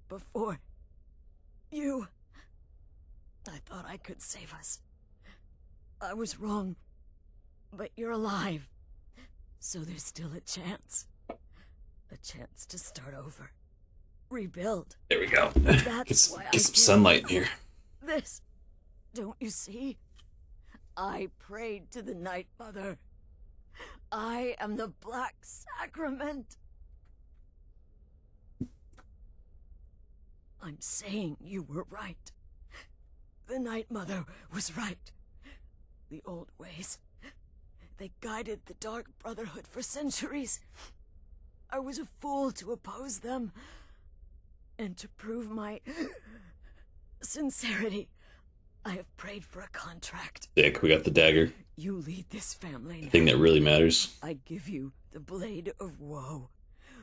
Before you. I thought I could save us. I was wrong. But you're alive. So there's still a chance. A chance to start over. Rebuild. There we go. That's why Get some sunlight in here. This. Don't you see? I prayed to the Night Mother. I am the Black Sacrament. I'm saying you were right. The Night Mother was right. The old ways. They guided the Dark Brotherhood for centuries. I was a fool to oppose them. And to prove my sincerity, I have prayed for a contract. Dick, we got the dagger. You lead this family now. The thing that really matters. I give you the blade of woe,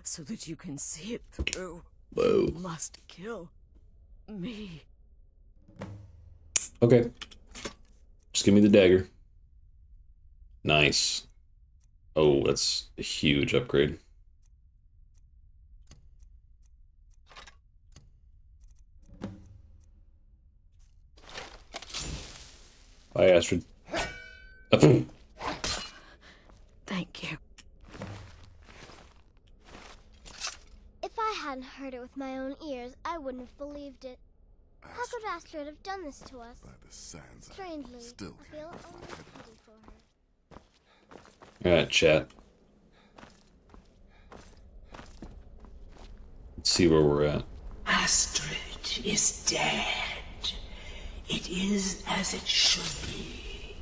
so that you can see it through. Whoa. You must kill me. Okay. Just give me the dagger. Nice. Oh, that's a huge upgrade. Bye, Astrid. Thank you. If I hadn't heard it with my own ears, I wouldn't have believed it. How could Astrid have done this to us? By the sands, Strangely, still I feel only pity for her. Alright, chat. Let's see where we're at. Astrid is dead. It is as it should be.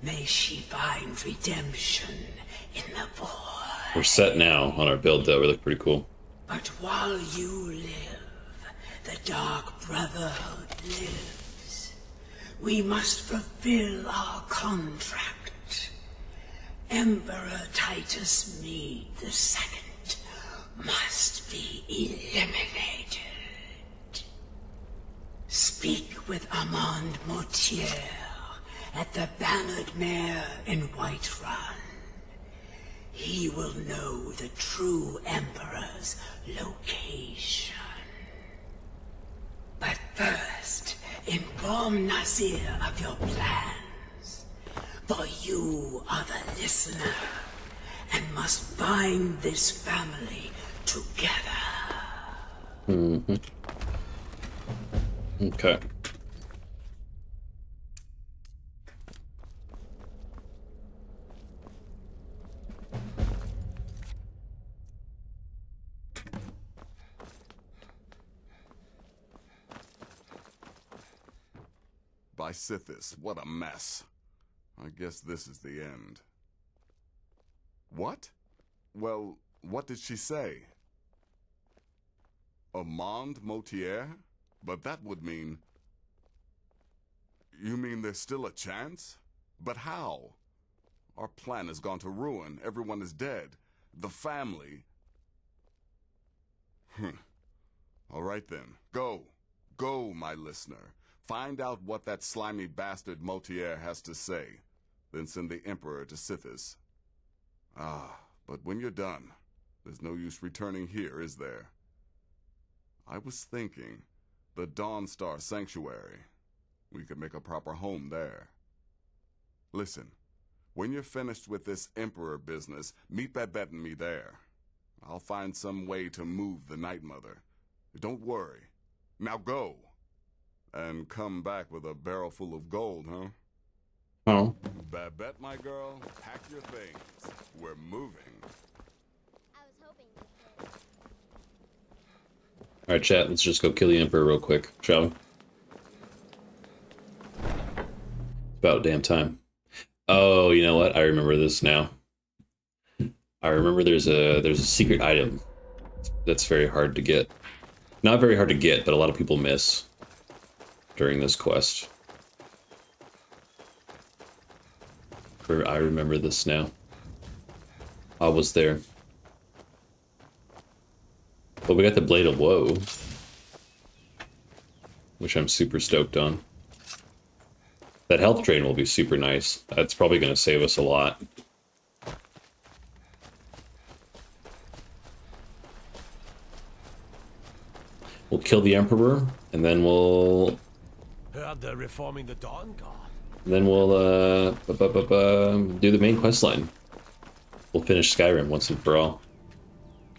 May she find redemption in the void. We're set now on our build, though. We look pretty cool. But while you live, the Dark Brotherhood lives. We must fulfill our contract. Emperor Titus Meade II must be eliminated. Speak with Armand Mortier at the Bannered Mare in Whiterun. He will know the true Emperor's location. But first, inform Nasir of your plans. For you are the listener, and must bind this family together. Mm-hmm. Okay. By Sithis, what a mess. I guess this is the end. What? Well, what did she say? Armand Mortier? But that would mean... You mean there's still a chance? But how? Our plan has gone to ruin. Everyone is dead. The family... All right then. Go. Go, my listener. Find out what that slimy bastard Mortier has to say. Then send the Emperor to Sithis. Ah, but when you're done, there's no use returning here, is there? I was thinking, the Dawnstar Sanctuary. We could make a proper home there. Listen, when you're finished with this Emperor business, meet Babette and me there. I'll find some way to move the Night Mother. Don't worry. Now go. And come back with a barrel full of gold, huh? Oh. Babette, my girl, pack your things. We're moving. I was hoping you'd say. Alright, chat, let's just go kill the Emperor real quick, shall we? It's about damn time. Oh, you know what? I remember this now. I remember there's a secret item that's very hard to get. Not very hard to get, but a lot of people miss during this quest. I remember this now. I was there. But we got the Blade of Woe, which I'm super stoked on. That health train will be super nice. That's probably going to save us a lot. We'll kill the Emperor, and then we'll... Heard they're reforming the Dawn Guard. And then we'll do the main quest line. We'll finish Skyrim once and for all.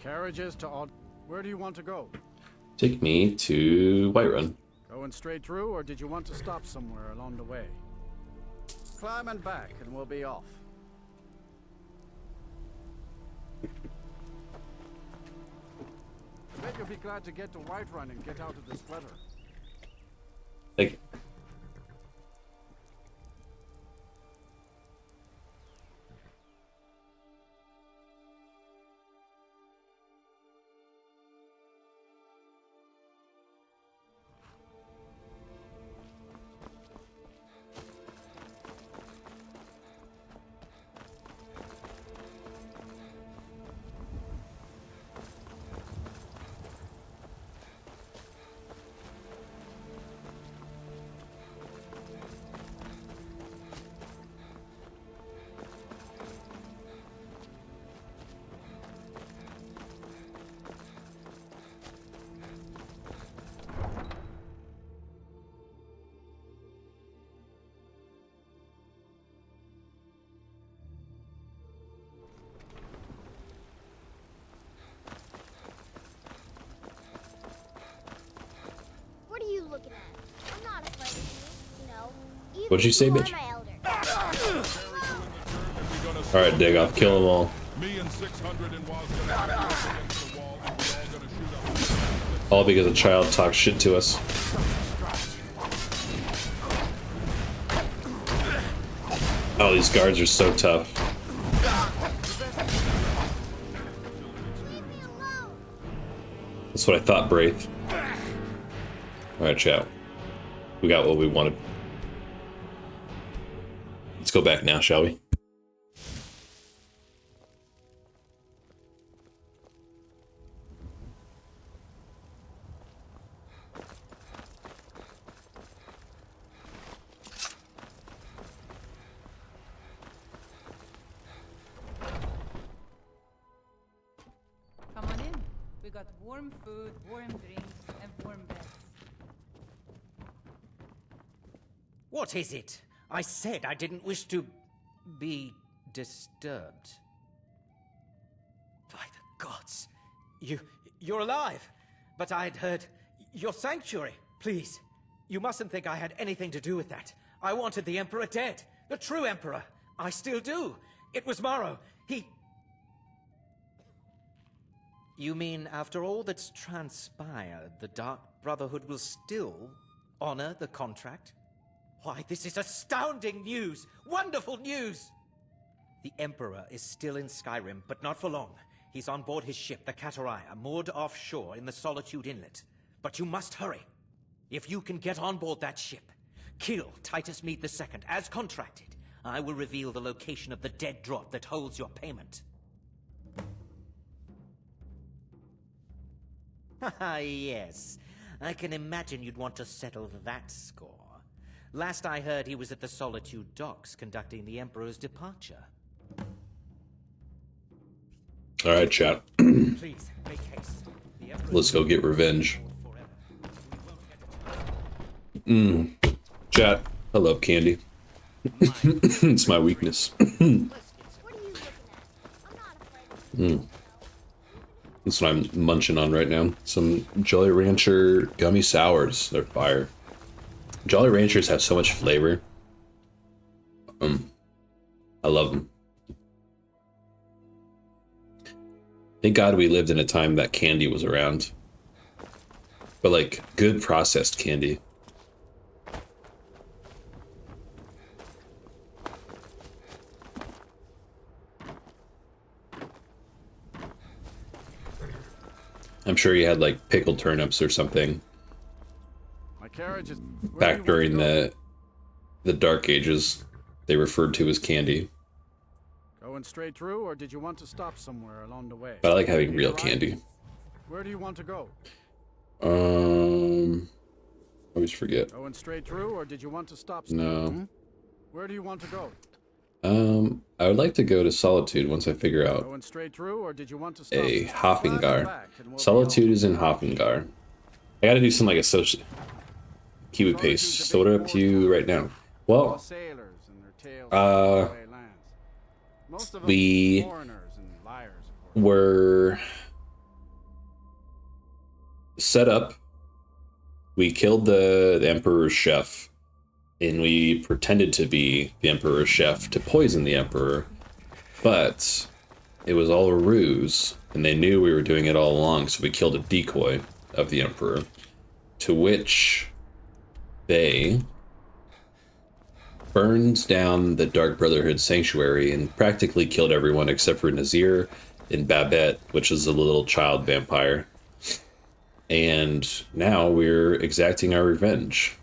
Carriages to Odd. Where do you want to go? Take me to Whiterun. Going straight through, or did you want to stop somewhere along the way? Climb and back, and we'll be off. I bet you'll be glad to get to Whiterun and get out of this weather. Thank you. looking at? I'm not afraid of you, you know. Even What'd you say, if you are bitch? my elder. Alright, Dagoth, kill them all. Me and 600 and Waz gonna against the wall, and we're all gonna shoot up. All because a child talks shit to us. Oh, these guards are so tough. That's what I thought, Braith. Alright, chat. We got what we wanted. Let's go back now, shall we? Come on in. We got warm food, warm drinks, and warm beds. What is it? I said I didn't wish to be disturbed. By the gods. You're alive. But I'd heard your sanctuary. Please, you mustn't think I had anything to do with that. I wanted the Emperor dead. The true Emperor. I still do. It was Morrow. He... You mean after all that's transpired, the Dark Brotherhood will still honor the contract? Why, this is astounding news! Wonderful news! The Emperor is still in Skyrim, but not for long. He's on board his ship, the Kataraya, moored offshore in the Solitude Inlet. But you must hurry. If you can get on board that ship, kill Titus Mead II, as contracted, I will reveal the location of the dead drop that holds your payment. Ah, yes. I can imagine you'd want to settle that score. Last I heard, he was at the Solitude docks conducting the Emperor's departure. Alright, chat. Please, make haste. Let's go get revenge. Chat, I love candy. It's my weakness. That's what I'm munching on right now. Some Jolly Rancher gummy sours. They're fire. Jolly Ranchers have so much flavor. I love them. Thank God we lived in a time that candy was around. But like, good processed candy. I'm sure you had like pickled turnips or something. My carriage is Back during the Dark Ages, they referred to as candy. going straight through, or did you want to stop somewhere along the way? But I like having real candy. Where do you want to go? I always forget. Going straight through, or did you want to stop somewhere? No. Where do you want to go? I would like to go to Solitude once I figure out Going straight through, or did you want to stop a somewhere? Hoffingar. Solitude is in Hoffingar. I gotta do some like associate keyword paste. So what are up to you right now? Well, we were set up. We killed the Emperor's chef, and we pretended to be the Emperor's chef to poison the Emperor, but it was all a ruse, and they knew we were doing it all along, so we killed a decoy of the Emperor, to which they burned down the Dark Brotherhood sanctuary and practically killed everyone except for Nazir and Babette, which is a little child vampire. And now we're exacting our revenge.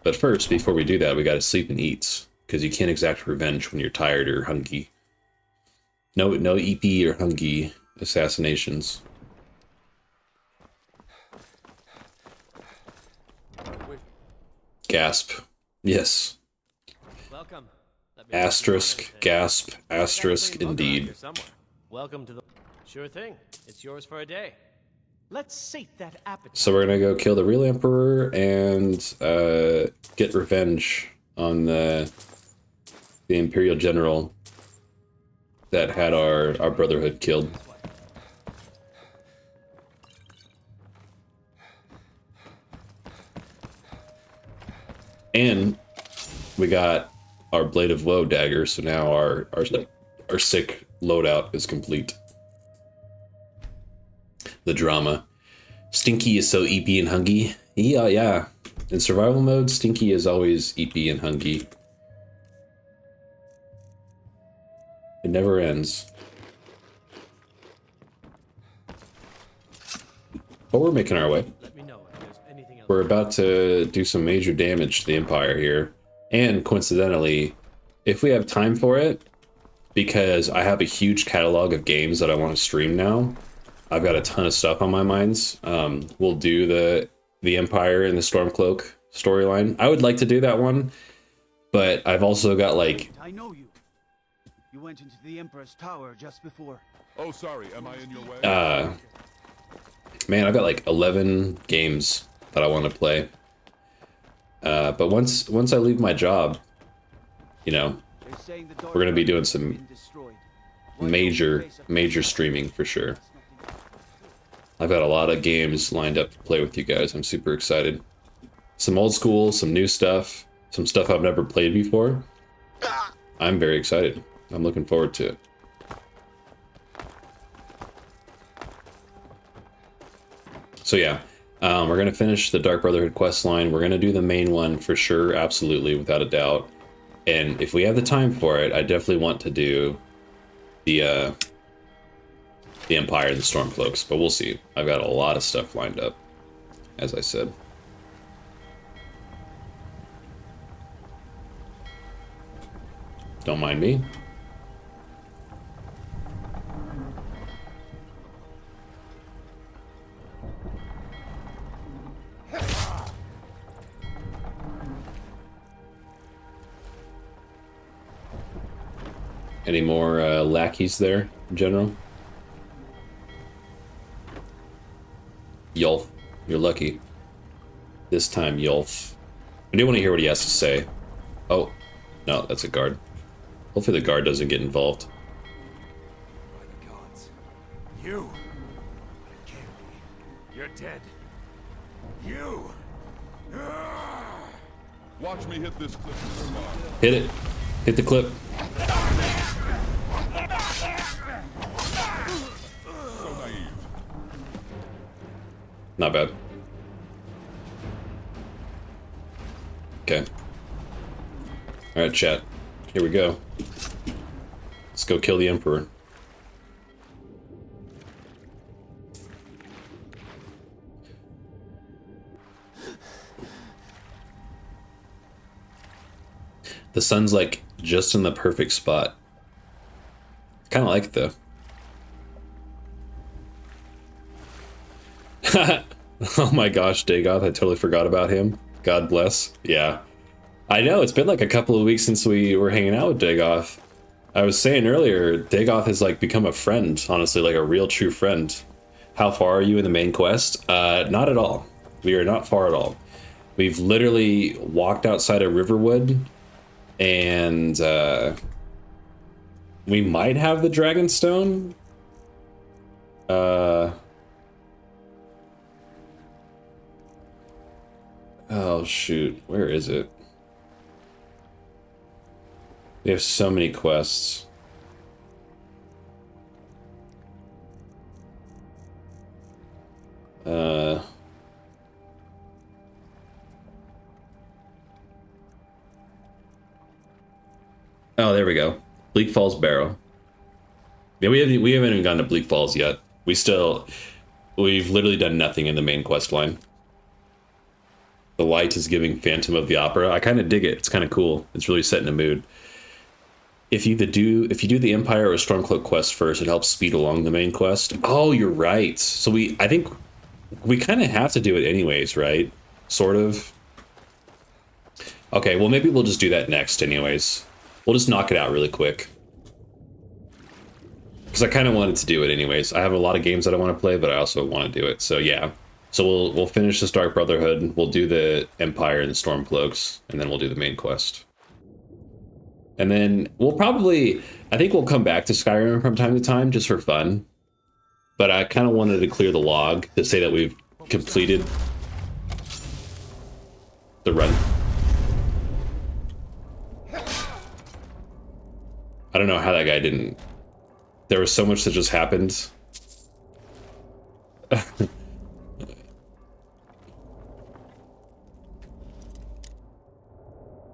But first, before we do that, we gotta sleep and eat, because you can't exact revenge when you're tired or hungry. No EP or hungry assassinations. Gasp. Yes. Welcome. Asterisk, gasp, asterisk, indeed. Welcome to the... Sure thing. It's yours for a day. Let's sate that appetite. So we're gonna go kill the real Emperor and get revenge on the Imperial General that had our Brotherhood killed. And we got our Blade of Woe dagger, so now our sick loadout is complete. The drama. Stinky is so EP and hungy. Yeah. In survival mode, Stinky is always EP and hungy. It never ends. But we're making our way. We're about to do some major damage to the Empire here. And coincidentally, if we have time for it, because I have a huge catalog of games that I want to stream now, I've got a ton of stuff on my minds. We'll do the Empire and the Stormcloak storyline. I would like to do that one, but I've also got like... I know you. You went into the Emperor's tower just before. Oh, sorry. Am I in your way? Man, I've got like 11 games that I want to play. But once I leave my job, you know, we're going to be doing some major streaming for sure. I've got a lot of games lined up to play with you guys. I'm super excited. Some old school, some new stuff, some stuff I've never played before. I'm very excited. I'm looking forward to it. So yeah, we're going to finish the Dark Brotherhood quest line. We're going to do the main one for sure, absolutely, without a doubt. And if we have the time for it, I definitely want to do the Empire and the Stormcloaks, but we'll see. I've got a lot of stuff lined up, as I said. Don't mind me. Any more lackeys there in general? Yulf, you're lucky. This time, Yulf. I do want to hear what he has to say. Oh, no, that's a guard. Hopefully the guard doesn't get involved. By the gods. You! It can't be. You're dead. You! Watch me hit this clip. Hit it. Hit the clip. So naive. Not bad. Okay. Alright, chat. Here we go. Let's go kill the Emperor. The sun's like just in the perfect spot. Kind of like it though. Oh my gosh, Dagoth, I totally forgot about him. God bless. Yeah. I know, it's been like a couple of weeks since we were hanging out with Dagoth. I was saying earlier, Dagoth has like become a friend, honestly, like a real true friend. How far are you in the main quest? Not at all. We are not far at all. We've literally walked outside of Riverwood, and we might have the Dragonstone. Oh shoot, where is it? We have so many quests. Oh, there we go. Bleak Falls Barrow. Yeah, we haven't even gotten to Bleak Falls yet. We've literally done nothing in the main quest line. The light is giving Phantom of the Opera. I kind of dig it. It's kind of cool. It's really setting a mood. If you do the Empire or Stormcloak quest first, it helps speed along the main quest. Oh, you're right. So I think we kind of have to do it anyways, right? Sort of. Okay, well maybe we'll just do that next anyways. We'll just knock it out really quick. Because I kind of wanted to do it anyways. I have a lot of games that I want to play, but I also want to do it. So yeah. So we'll finish this Dark Brotherhood. We'll do the Empire and the Stormcloaks, and then we'll do the main quest. And then I think we'll come back to Skyrim from time to time just for fun. But I kind of wanted to clear the log to say that we've completed the run. don't know how that guy didn't. There was so much that just happened.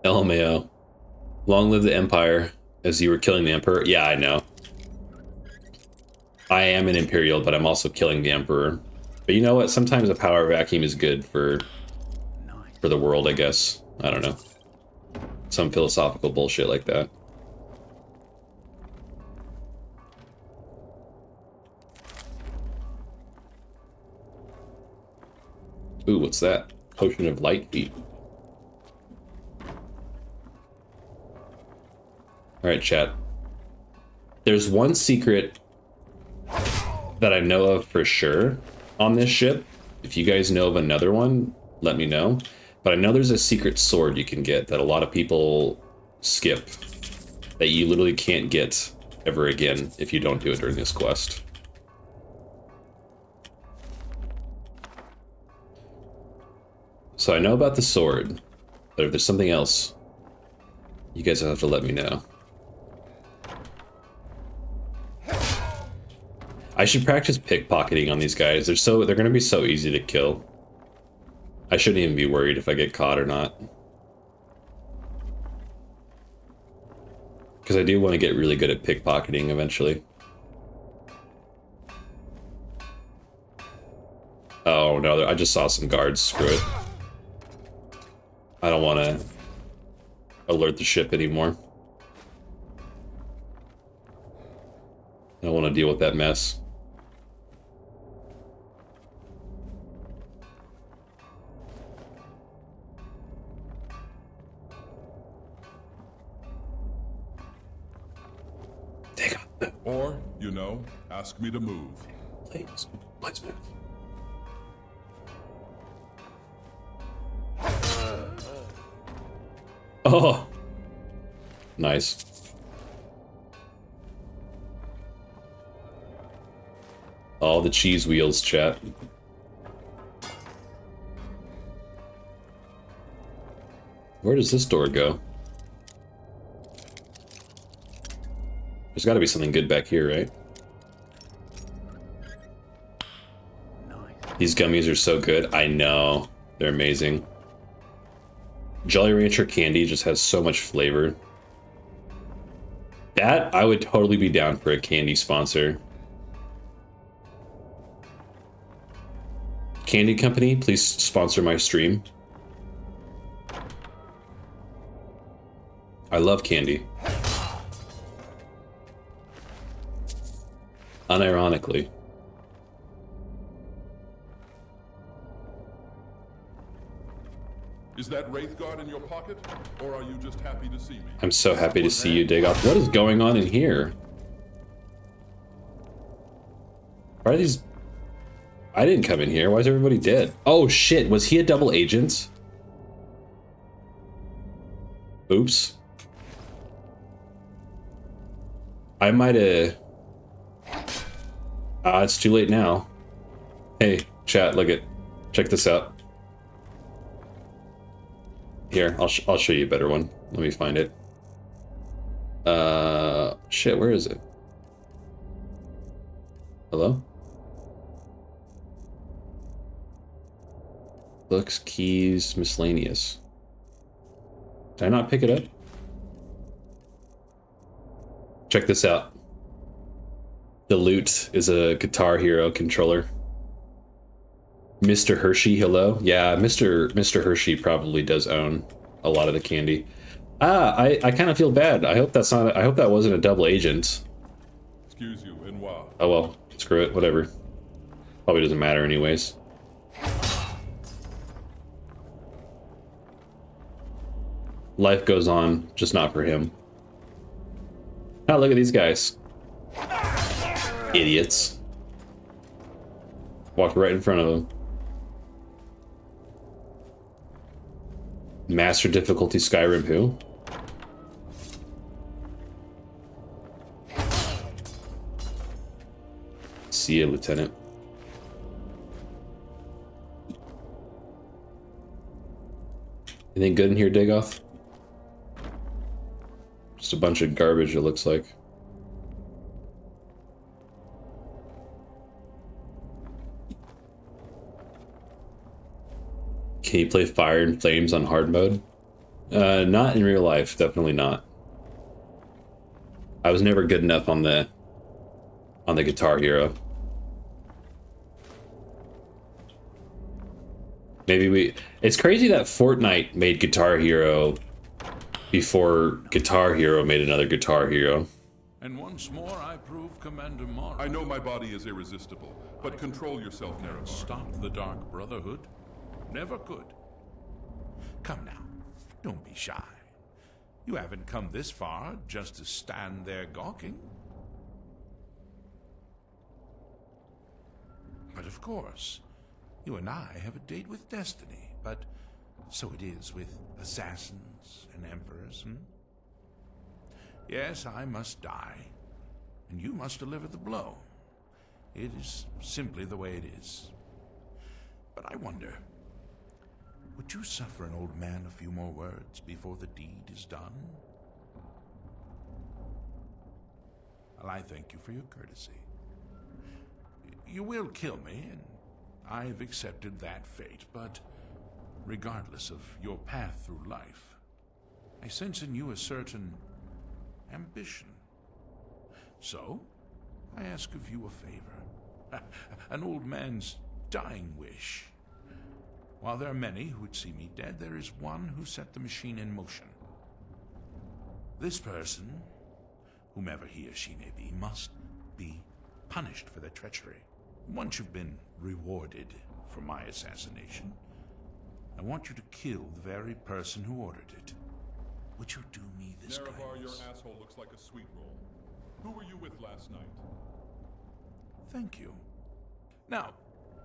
LMAO. Long live the Empire, as you were killing the Emperor. Yeah, I know. I am an Imperial, but I'm also killing the Emperor. But you know what? Sometimes a power vacuum is good for the world, I guess. I don't know. Some philosophical bullshit like that. Ooh, what's that? Potion of Light Feet. Alright, chat. There's one secret that I know of for sure on this ship. If you guys know of another one, let me know. But I know there's a secret sword you can get that a lot of people skip. That you literally can't get ever again if you don't do it during this quest. So I know about the sword, but if there's something else, you guys will have to let me know. I should practice pickpocketing on these guys. They're gonna be so easy to kill. I shouldn't even be worried if I get caught or not. Because I do want to get really good at pickpocketing eventually. Oh no, I just saw some guards. Screw it. I don't want to alert the ship anymore. I don't want to deal with that mess. Or, you know, ask me to move. Please, please move. Oh, nice. All the cheese wheels, chat. Where does this door go? There's got to be something good back here, right? These gummies are so good. I know. They're amazing. Jolly Rancher candy just has so much flavor. That, I would totally be down for a candy sponsor. Candy company, please sponsor my stream. I love candy. Unironically. Is that Wraithguard in your pocket, or are you just happy to see me? I'm so happy to see you, Dagoth. What is going on in here? Why are these... I didn't come in here. Why is everybody dead? Oh shit, was he a double agent? Oops. I might have... it's too late now. Hey, chat, look at... Check this out. Here, I'll show you a better one. Let me find it. Shit, where is it? Hello? Books, keys, miscellaneous. Did I not pick it up? Check this out. The loot is a Guitar Hero controller. Mr. Hershey, hello? Yeah, Mr. Hershey probably does own a lot of the candy. I kind of feel bad. I hope that's not. I hope that wasn't a double agent. Excuse you, Enwa. Oh well, screw it. Whatever. Probably doesn't matter anyways. Life goes on, just not for him. Oh, look at these guys. Idiots. Walked right in front of them. Master difficulty Skyrim who? See ya, Lieutenant. Anything good in here, Dagoth? Just a bunch of garbage, it looks like. Can you play Fire and Flames on hard mode? Not in real life, definitely not. I was never good enough on the Guitar Hero. It's crazy that Fortnite made Guitar Hero before Guitar Hero made another Guitar Hero. And once more I prove Commander Mara. I know my body is irresistible, but control yourself, Nerevar. Stop the Dark Brotherhood? Never could. Come now, don't be shy. You haven't come this far just to stand there gawking. But of course, you and I have a date with destiny, but so it is with assassins and emperors, Yes, I must die, and you must deliver the blow. It is simply the way it is. But I wonder, would you suffer an old man a few more words before the deed is done? Well, I thank you for your courtesy. You will kill me, and I've accepted that fate, but regardless of your path through life, I sense in you a certain ambition. So, I ask of you a favor. An old man's dying wish. While there are many who would see me dead, there is one who set the machine in motion. This person, whomever he or she may be, must be punished for their treachery. Once you've been rewarded for my assassination, I want you to kill the very person who ordered it. Would you do me this Nerevar, your kindness? asshole looks like a sweet roll. Who were you with last night? Thank you. Now,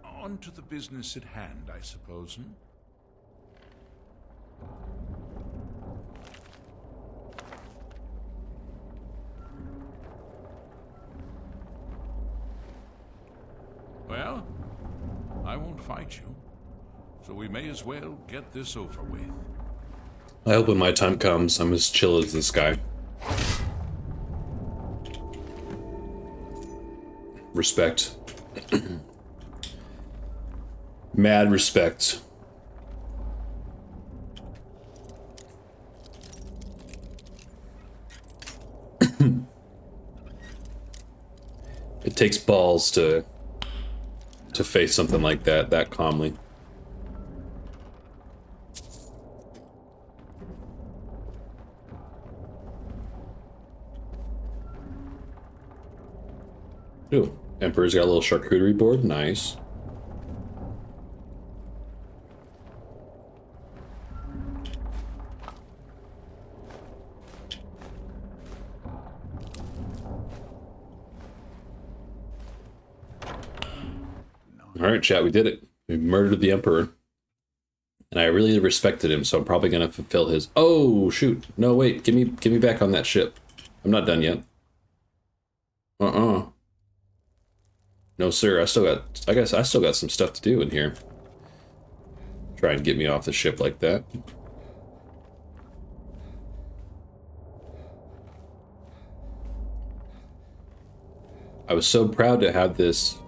on to the business at hand, I suppose, Well, I won't fight you, so we may as well get this over with. I hope when my time comes, I'm as chill as this guy. Respect. Mad respect. It takes balls to face something like that calmly. Ooh, Emperor's got a little charcuterie board, nice. Alright, chat, we did it. We murdered the Emperor. And I really respected him, so I'm probably gonna fulfill his... Oh, shoot. No, wait, give me back on that ship. I'm not done yet. No, sir, I guess I still got some stuff to do in here. Try and get me off the ship like that. I was so proud to have this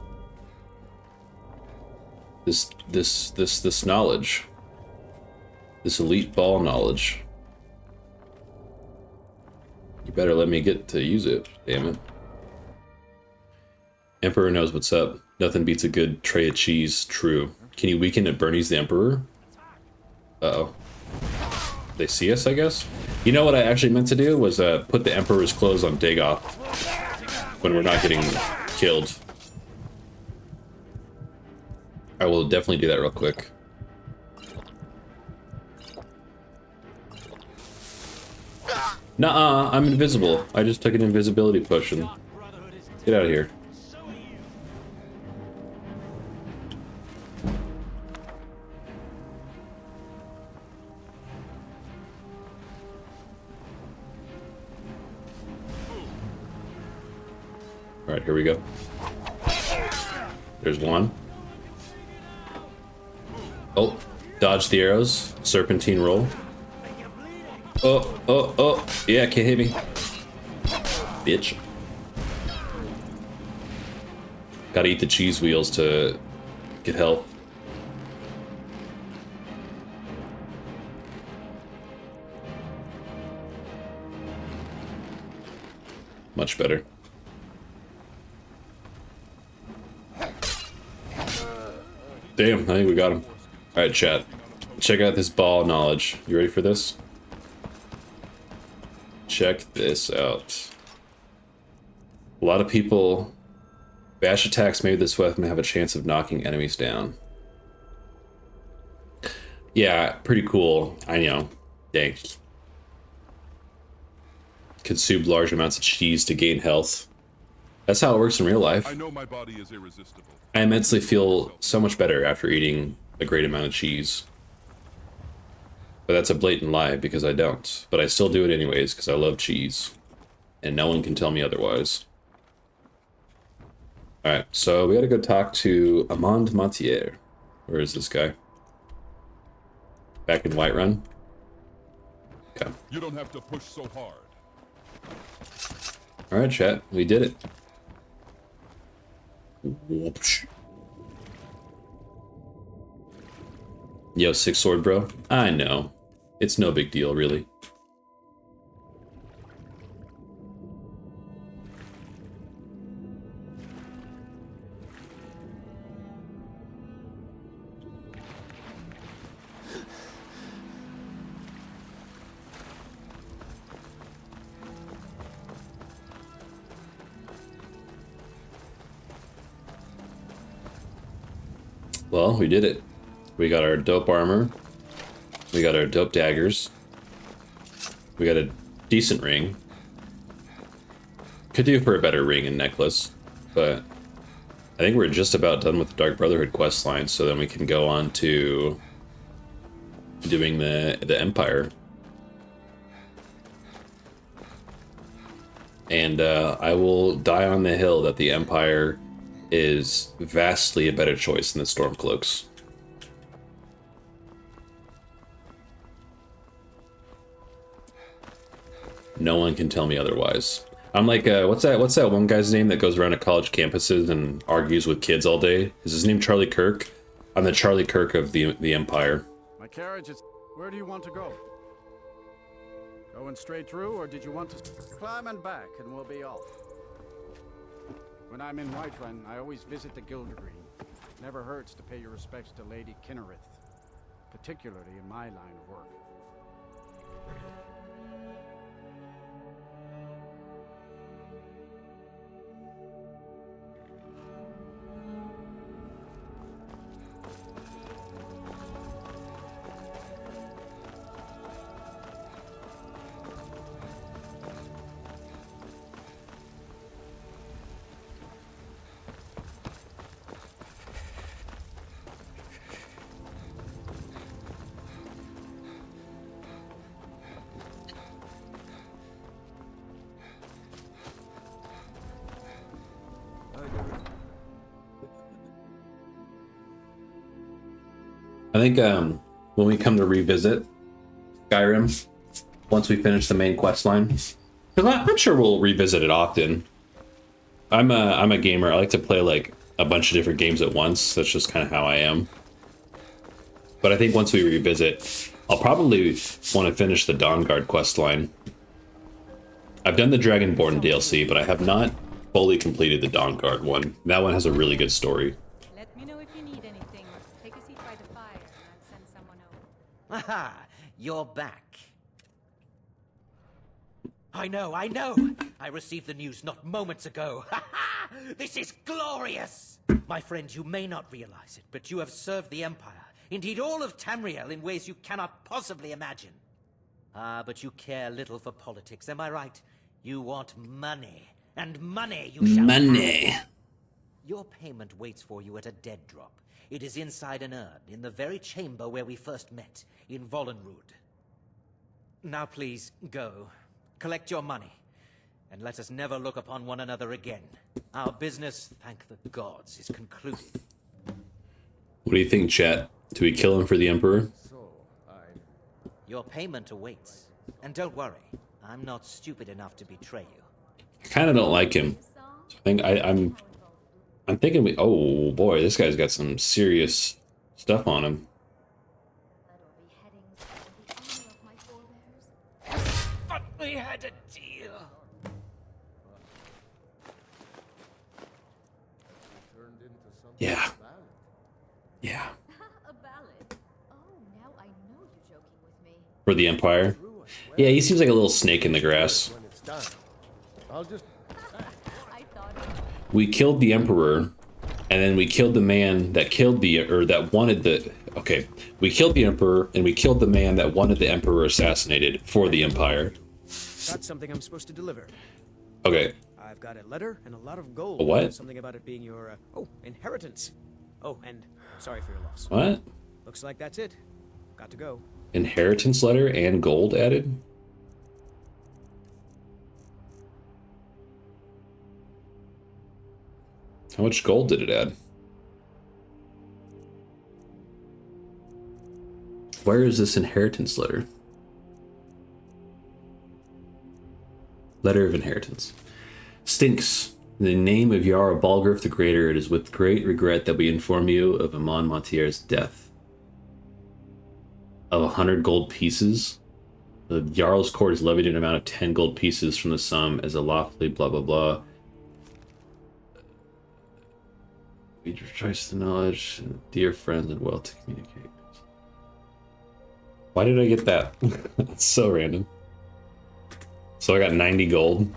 knowledge. This elite ball knowledge. You better let me get to use it, damn it. Emperor knows what's up. Nothing beats a good tray of cheese, true. Can you weaken at Bernie's the Emperor? Uh-oh. They see us, I guess? You know what I actually meant to do was put the Emperor's clothes on Dagoth when we're not getting killed. I will definitely do that real quick. Nuh-uh, I'm invisible. I just took an invisibility potion. Get out of here. Alright, here we go. There's one. Oh, dodge the arrows. Serpentine roll. Oh. Yeah, can't hit me. Bitch. Gotta eat the cheese wheels to get health. Much better. Damn, I think we got him. Alright, chat. Check out this ball of knowledge. You ready for this? Check this out. A lot of people... Bash attacks made this weapon have a chance of knocking enemies down. Yeah, pretty cool. I know. Dang. Consumed large amounts of cheese to gain health. That's how it works in real life. I know my body is irresistible. I immensely feel so much better after eating a great amount of cheese. But that's a blatant lie because I don't. But I still do it anyways because I love cheese. And no one can tell me otherwise. Alright, so we gotta go talk to Amand Matier. Where is this guy? Back in Whiterun? Okay. You don't have to push so hard. Alright, chat. We did it. Whoopsh. Yo, six sword, bro. I know. It's no big deal, really. Well, we did it. We got our dope armor. We got our dope daggers. We got a decent ring. Could do for a better ring and necklace, but I think we're just about done with the Dark Brotherhood questline, so then we can go on to doing the Empire. And I will die on the hill that the Empire is vastly a better choice than the Stormcloaks. No one can tell me otherwise. I'm like, what's that one guy's name that goes around to college campuses and argues with kids all day? Is his name Charlie Kirk? I'm the Charlie Kirk of the Empire. My carriage is... Where do you want to go? Going straight through, or did you want to... Climb and back, and we'll be off. When I'm in Whiterun, I always visit the Gildergreen. Never hurts to pay your respects to Lady Kinnereth, particularly in my line of work. I think when we come to revisit Skyrim, once we finish the main quest line, because I'm sure we'll revisit it often. I'm a gamer. I like to play like a bunch of different games at once. That's just kind of how I am. But I think once we revisit, I'll probably want to finish the Dawnguard quest line. I've done the Dragonborn DLC, but I have not fully completed the Dawnguard one. That one has a really good story. Let me know if you need anything. Take a seat by the fire and I'll send someone over. Aha! You're back. I know! I received the news not moments ago. This is glorious! My friend, you may not realize it, but you have served the Empire, indeed all of Tamriel, in ways you cannot possibly imagine. Ah, but you care little for politics, am I right? You want money, and money you shall have. Your payment waits for you at a dead drop. It is inside an urn, in the very chamber where we first met, in Vollenrud. Now please, go. Collect your money, and let us never look upon one another again. Our business, thank the gods, is concluded. What do you think, chat? Do we kill him for the Emperor? Your payment awaits. And don't worry, I'm not stupid enough to betray you. I kind of don't like him. I think I'm thinking we. Oh boy, this guy's got some serious stuff on him. But we had a deal. Yeah. Yeah. A ballad. Oh, now I know you're joking with me. For the Empire. Yeah, he seems like a little snake in the grass. I'll just. We killed the Emperor, and then we killed the man that killed the, or that wanted the, okay. We killed the Emperor, and we killed the man that wanted the Emperor assassinated for the Empire. That's something I'm supposed to deliver. Okay. I've got a letter and a lot of gold. A what? Something about it being your, inheritance. Oh, and sorry for your loss. What? Looks like that's it. Got to go. Inheritance letter and gold added? How much gold did it add? Where is this inheritance letter? Letter of inheritance. Stinks. In the name of Yara Balgriff the Greater, it is with great regret that we inform you of Amon Montier's death. Of 100 gold pieces. The Jarl's court is levied an amount of 10 gold pieces from the sum as a lawfully blah blah blah. We rejoice the knowledge, dear friends, and well to communicate. Why did I get that? That's so random. So I got 90 gold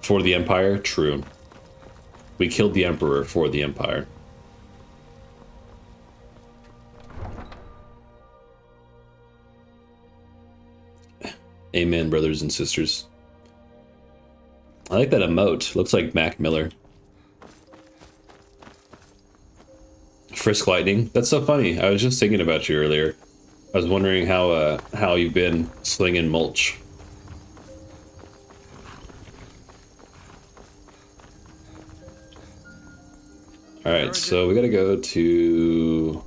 for the Empire? True. We killed the Emperor for the Empire. Amen, brothers and sisters. I like that emote. Looks like Mac Miller. Frisk Lightning. That's so funny. I was just thinking about you earlier. I was wondering how you've been slinging mulch. All right, so we gotta go to.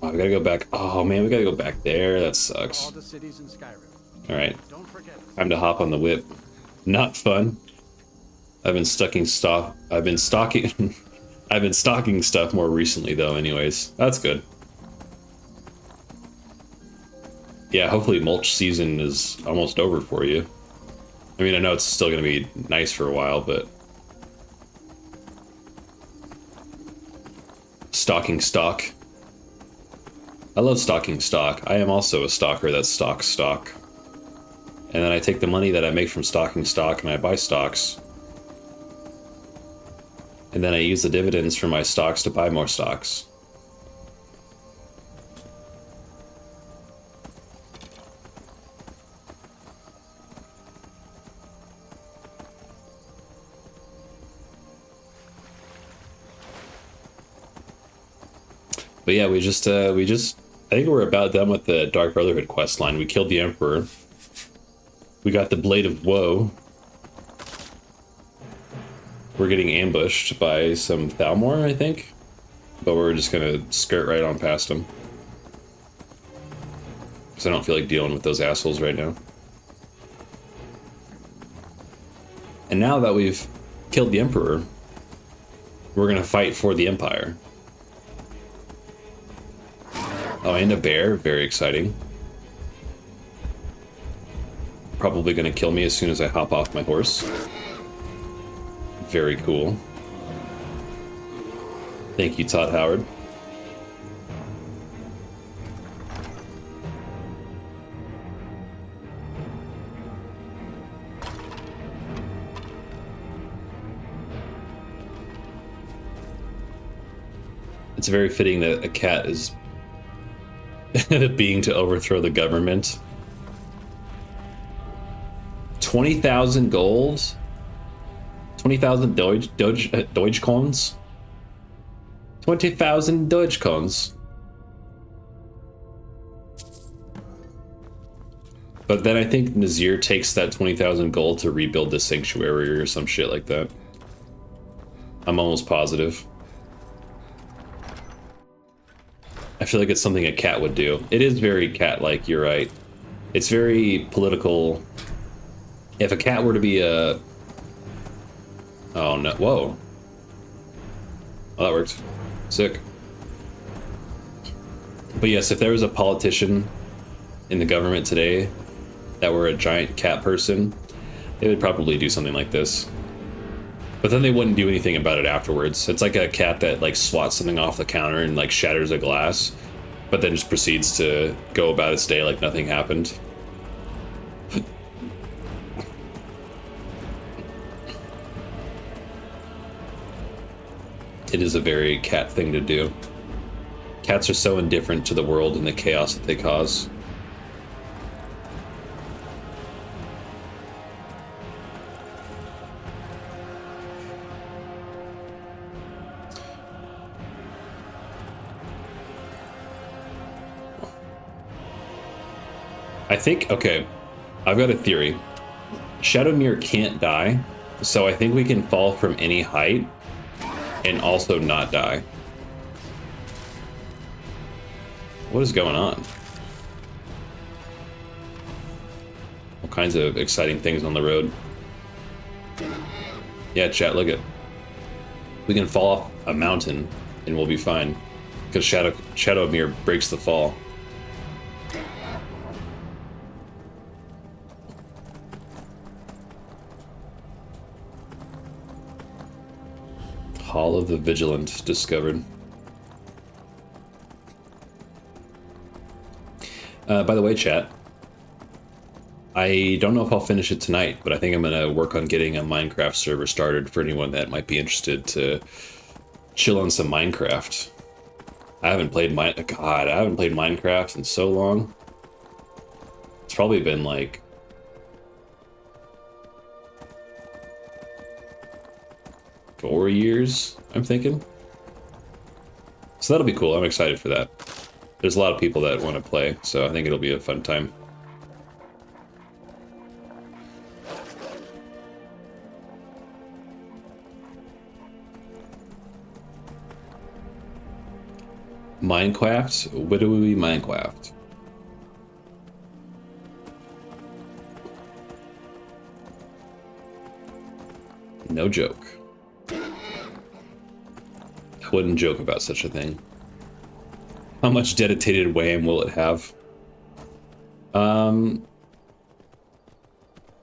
Oh, we gotta go back. Oh man, we gotta go back there. That sucks. All the cities in Skyrim. All right, Don't forget. time to hop on the whip. Not fun. I've been stocking stuff. I've been stocking. I've been stocking stuff more recently, though. Anyways, that's good. Yeah, hopefully mulch season is almost over for you. I mean, I know it's still gonna be nice for a while, but stocking stock. I love stocking stock. I am also a stalker that stocks stock. And then I take the money that I make from stocking stock and I buy stocks. And then I use the dividends from my stocks to buy more stocks. But yeah, we just I think we're about done with the Dark Brotherhood quest line. We killed the Emperor. We got the Blade of Woe. We're getting ambushed by some Thalmor, I think. But we're just gonna skirt right on past them. Because I don't feel like dealing with those assholes right now. And now that we've killed the Emperor, we're gonna fight for the Empire. Oh, and a bear. Very exciting. Probably gonna kill me as soon as I hop off my horse. Very cool. Thank you, Todd Howard. It's very fitting that a cat is the being to overthrow the government. 20,000 gold? 20,000 Dogecoins? 20,000 Dogecoins. But then I think Nazir takes that 20,000 gold to rebuild the sanctuary or some shit like that. I'm almost positive. I feel like it's something a cat would do. It is very cat-like, you're right. It's very political. If a cat were to be a... Oh, no. Whoa. Oh, that worked. Sick. But yes, if there was a politician in the government today that were a giant cat person, they would probably do something like this. But then they wouldn't do anything about it afterwards. It's like a cat that like swats something off the counter and like shatters a glass, but then just proceeds to go about its day like nothing happened. It is a very cat thing to do. Cats are so indifferent to the world and the chaos that they cause. I think, okay, I've got a theory. Shadowmere can't die, so I think we can fall from any height and also not die. What is going on? All kinds of exciting things on the road. Yeah, chat, look at. We can fall off a mountain and we'll be fine. Because Shadowmere breaks the fall. Hall of the Vigilant discovered. By the way, chat, I don't know if I'll finish it tonight, but I think I'm gonna work on getting a Minecraft server started for anyone that might be interested to chill on some Minecraft. I haven't played Minecraft in so long. It's probably been like 4 years, I'm thinking. So that'll be cool. I'm excited for that. There's a lot of people that want to play, so I think it'll be a fun time. Minecraft? Widowy Minecraft. No joke. I wouldn't joke about such a thing. How much dedicated WAM will it have?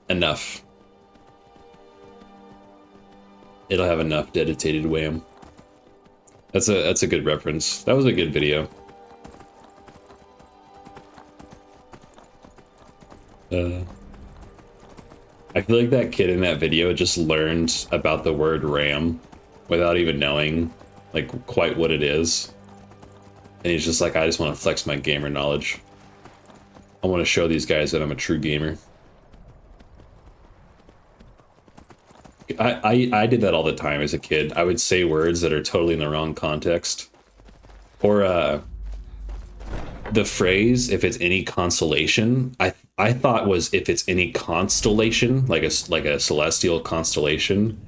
Enough. It'll have enough dedicated WAM. That's a good reference. That was a good video. I feel like that kid in that video just learned about the word RAM without even knowing like quite what it is. And he's just like, I just want to flex my gamer knowledge. I want to show these guys that I'm a true gamer. I did that all the time as a kid. I would say words that are totally in the wrong context. Or the phrase, if it's any constellation, I thought was if it's any constellation, like a celestial constellation.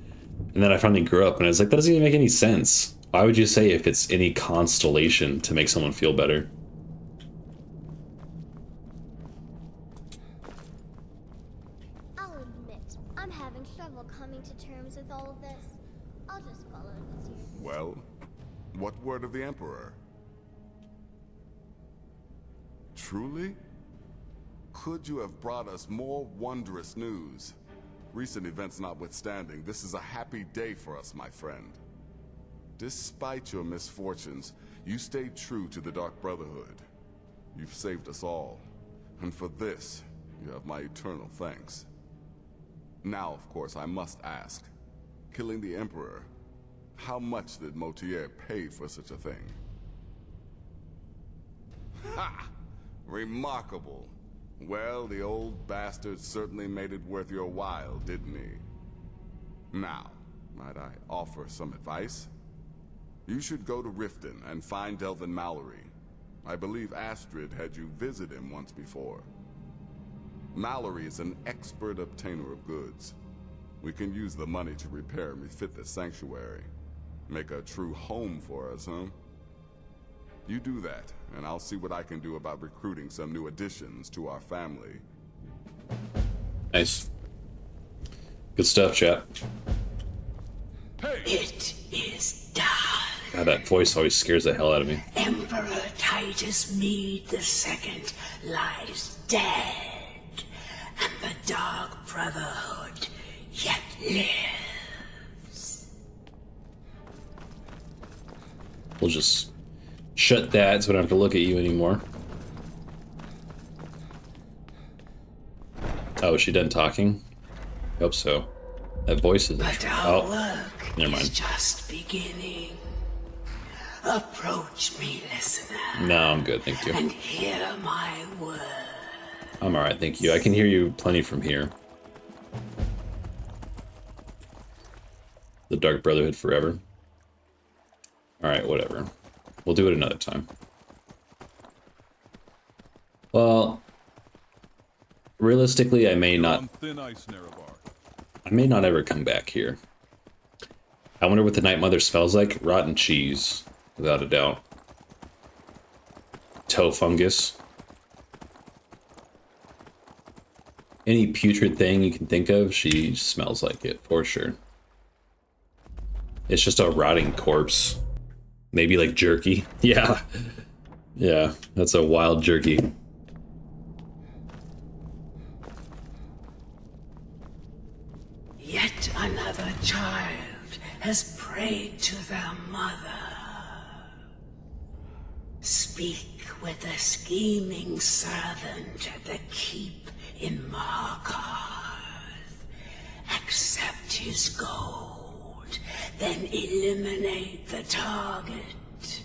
And then I finally grew up and I was like, that doesn't even make any sense. Why would you say if it's any constellation to make someone feel better? I'll admit, I'm having trouble coming to terms with all of this. I'll just follow this here. Well, what word of the Emperor? Truly? Could you have brought us more wondrous news? Recent events notwithstanding, this is a happy day for us, my friend. Despite your misfortunes, you stayed true to the Dark Brotherhood. You've saved us all, and for this, you have my eternal thanks. Now, of course, I must ask, killing the Emperor, how much did Motier pay for such a thing? Ha! Remarkable. Well, the old bastard certainly made it worth your while, didn't he? Now, might I offer some advice? You should go to Riften and find Delvin Mallory. I believe Astrid had you visit him once before. Mallory is an expert obtainer of goods. We can use the money to repair and refit the sanctuary. Make a true home for us, huh? You do that, and I'll see what I can do about recruiting some new additions to our family. Nice. Good stuff, chat. It is done. God, that voice always scares the hell out of me. Emperor Titus Mede II lies dead, and the Dark Brotherhood yet lives. We'll just shut that so we don't have to look at you anymore. Oh, is she done talking? Hope so. That voice is... But our work never is mind. just beginning. Approach me, listener. No, I'm good, thank you. And hear my word. I'm alright, thank you. I can hear you plenty from here. The Dark Brotherhood forever. Alright, whatever. We'll do it another time. Well, realistically, I may not... I may not ever come back here. I wonder what the Night Mother smells like. Rotten cheese, without a doubt. Toe fungus. Any putrid thing you can think of, she smells like it, for sure. It's just a rotting corpse. Maybe like jerky. Yeah. Yeah, that's a wild jerky. Yet another child has prayed to their mother. Speak with the scheming servant at the keep in Markarth. Accept his gold, then eliminate the target.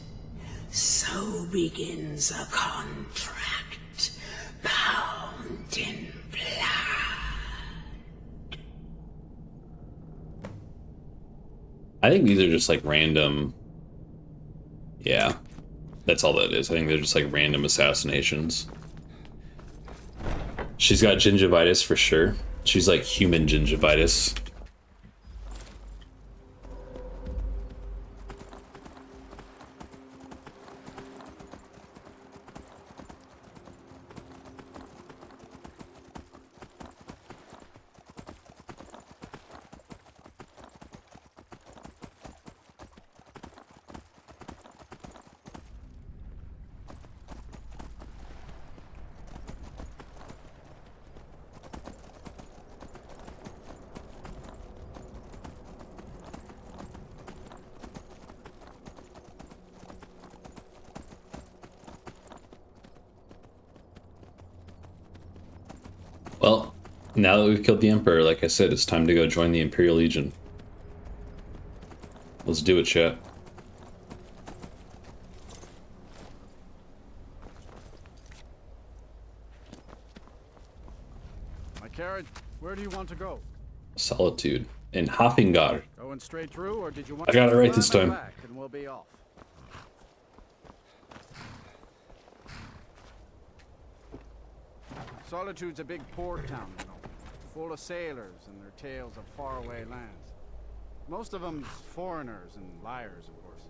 So begins a contract bound in blood. I think these are just like random... Yeah, that's all that is. I think they're just like random assassinations. She's got gingivitis for sure. She's like human gingivitis. Well, now that we've killed the Emperor, like I said, it's time to go join the Imperial Legion. Let's do it, chat. My carrot, where do you want to go? Solitude. And Hafengar. Going straight through, or did you want I got it right to this climb time. back and we'll be off? Solitude's a big port town, you know, full of sailors and their tales of faraway lands. Most of them foreigners and liars, of course.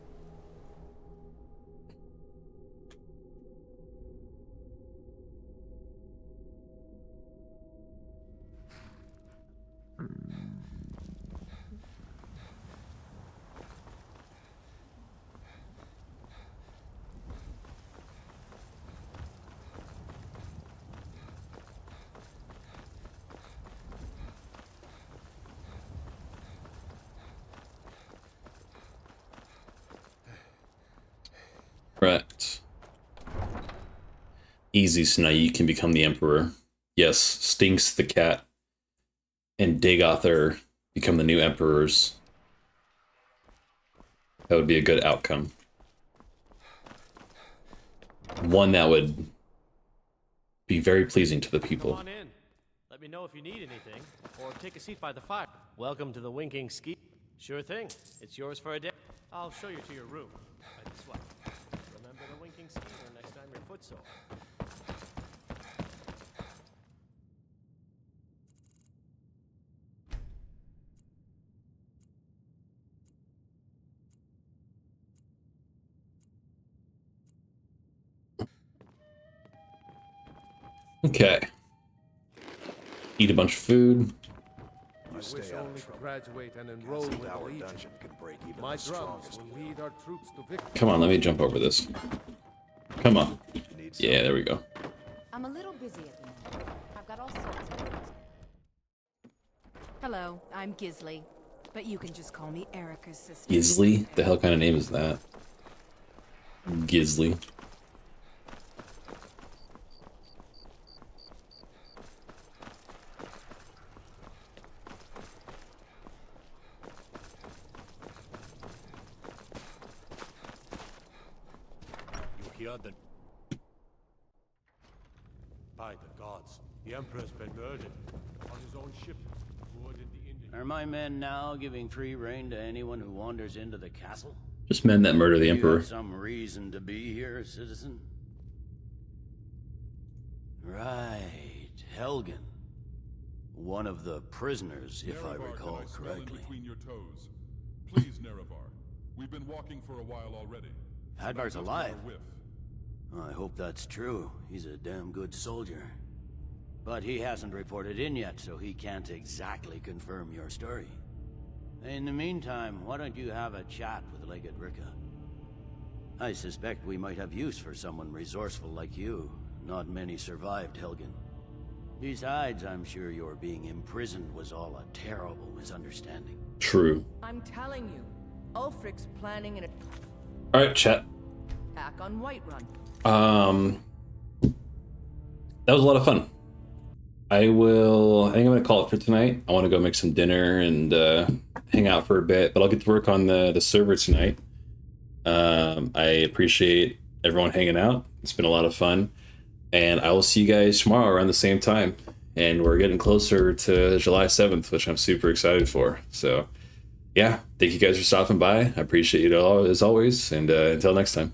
Right. Easy, Snayi can become the Emperor. Yes, Stinks the Cat and Dagoth become the new Emperors. That would be a good outcome. One that would be very pleasing to the people. Come on in. Let me know if you need anything, or take a seat by the fire. Welcome to the Winking Ski. Sure thing. It's yours for a day. I'll show you to your room. By this way. Remember the Winking Skeeter next time your foot's sore. Okay. Eat a bunch of food. I wish only to graduate and enroll in the Legion. My drums will lead our troops to victory. Come on, let me jump over this. Come on. Yeah, there we go. I'm a little busy at the moment. I've got all sorts of things. Hello, I'm Gisley, but you can just call me Erica's sister. Gisley? The hell kind of name is that? Gisley. You hear the... By the gods, the Emperor's been murdered on his own ship, moored in the Indian... Are my men now giving free rein to anyone who wanders into the castle? Just men that murder the Emperor. You have some reason to be here, citizen? Right, Helgen. One of the prisoners, if I recall correctly. Between your toes. Please, Nerevar. We've been walking for a while already. Hadvar's alive. I hope that's true. He's a damn good soldier. But he hasn't reported in yet, so he can't exactly confirm your story. In the meantime, why don't you have a chat with Legate Ricka? I suspect we might have use for someone resourceful like you. Not many survived Helgen. Besides, I'm sure your being imprisoned was all a terrible misunderstanding. True. I'm telling you, Ulfric's planning an Alright, chat. attack on Whiterun. That was a lot of fun. I think I'm gonna call it for tonight. I want to go make some dinner and hang out for a bit, but I'll get to work on the server tonight. I appreciate everyone hanging out. It's been a lot of fun, and I will see you guys tomorrow around the same time. And we're getting closer to July 7th, which I'm super excited for. So yeah, thank you guys for stopping by. I appreciate it all as always, and until next time.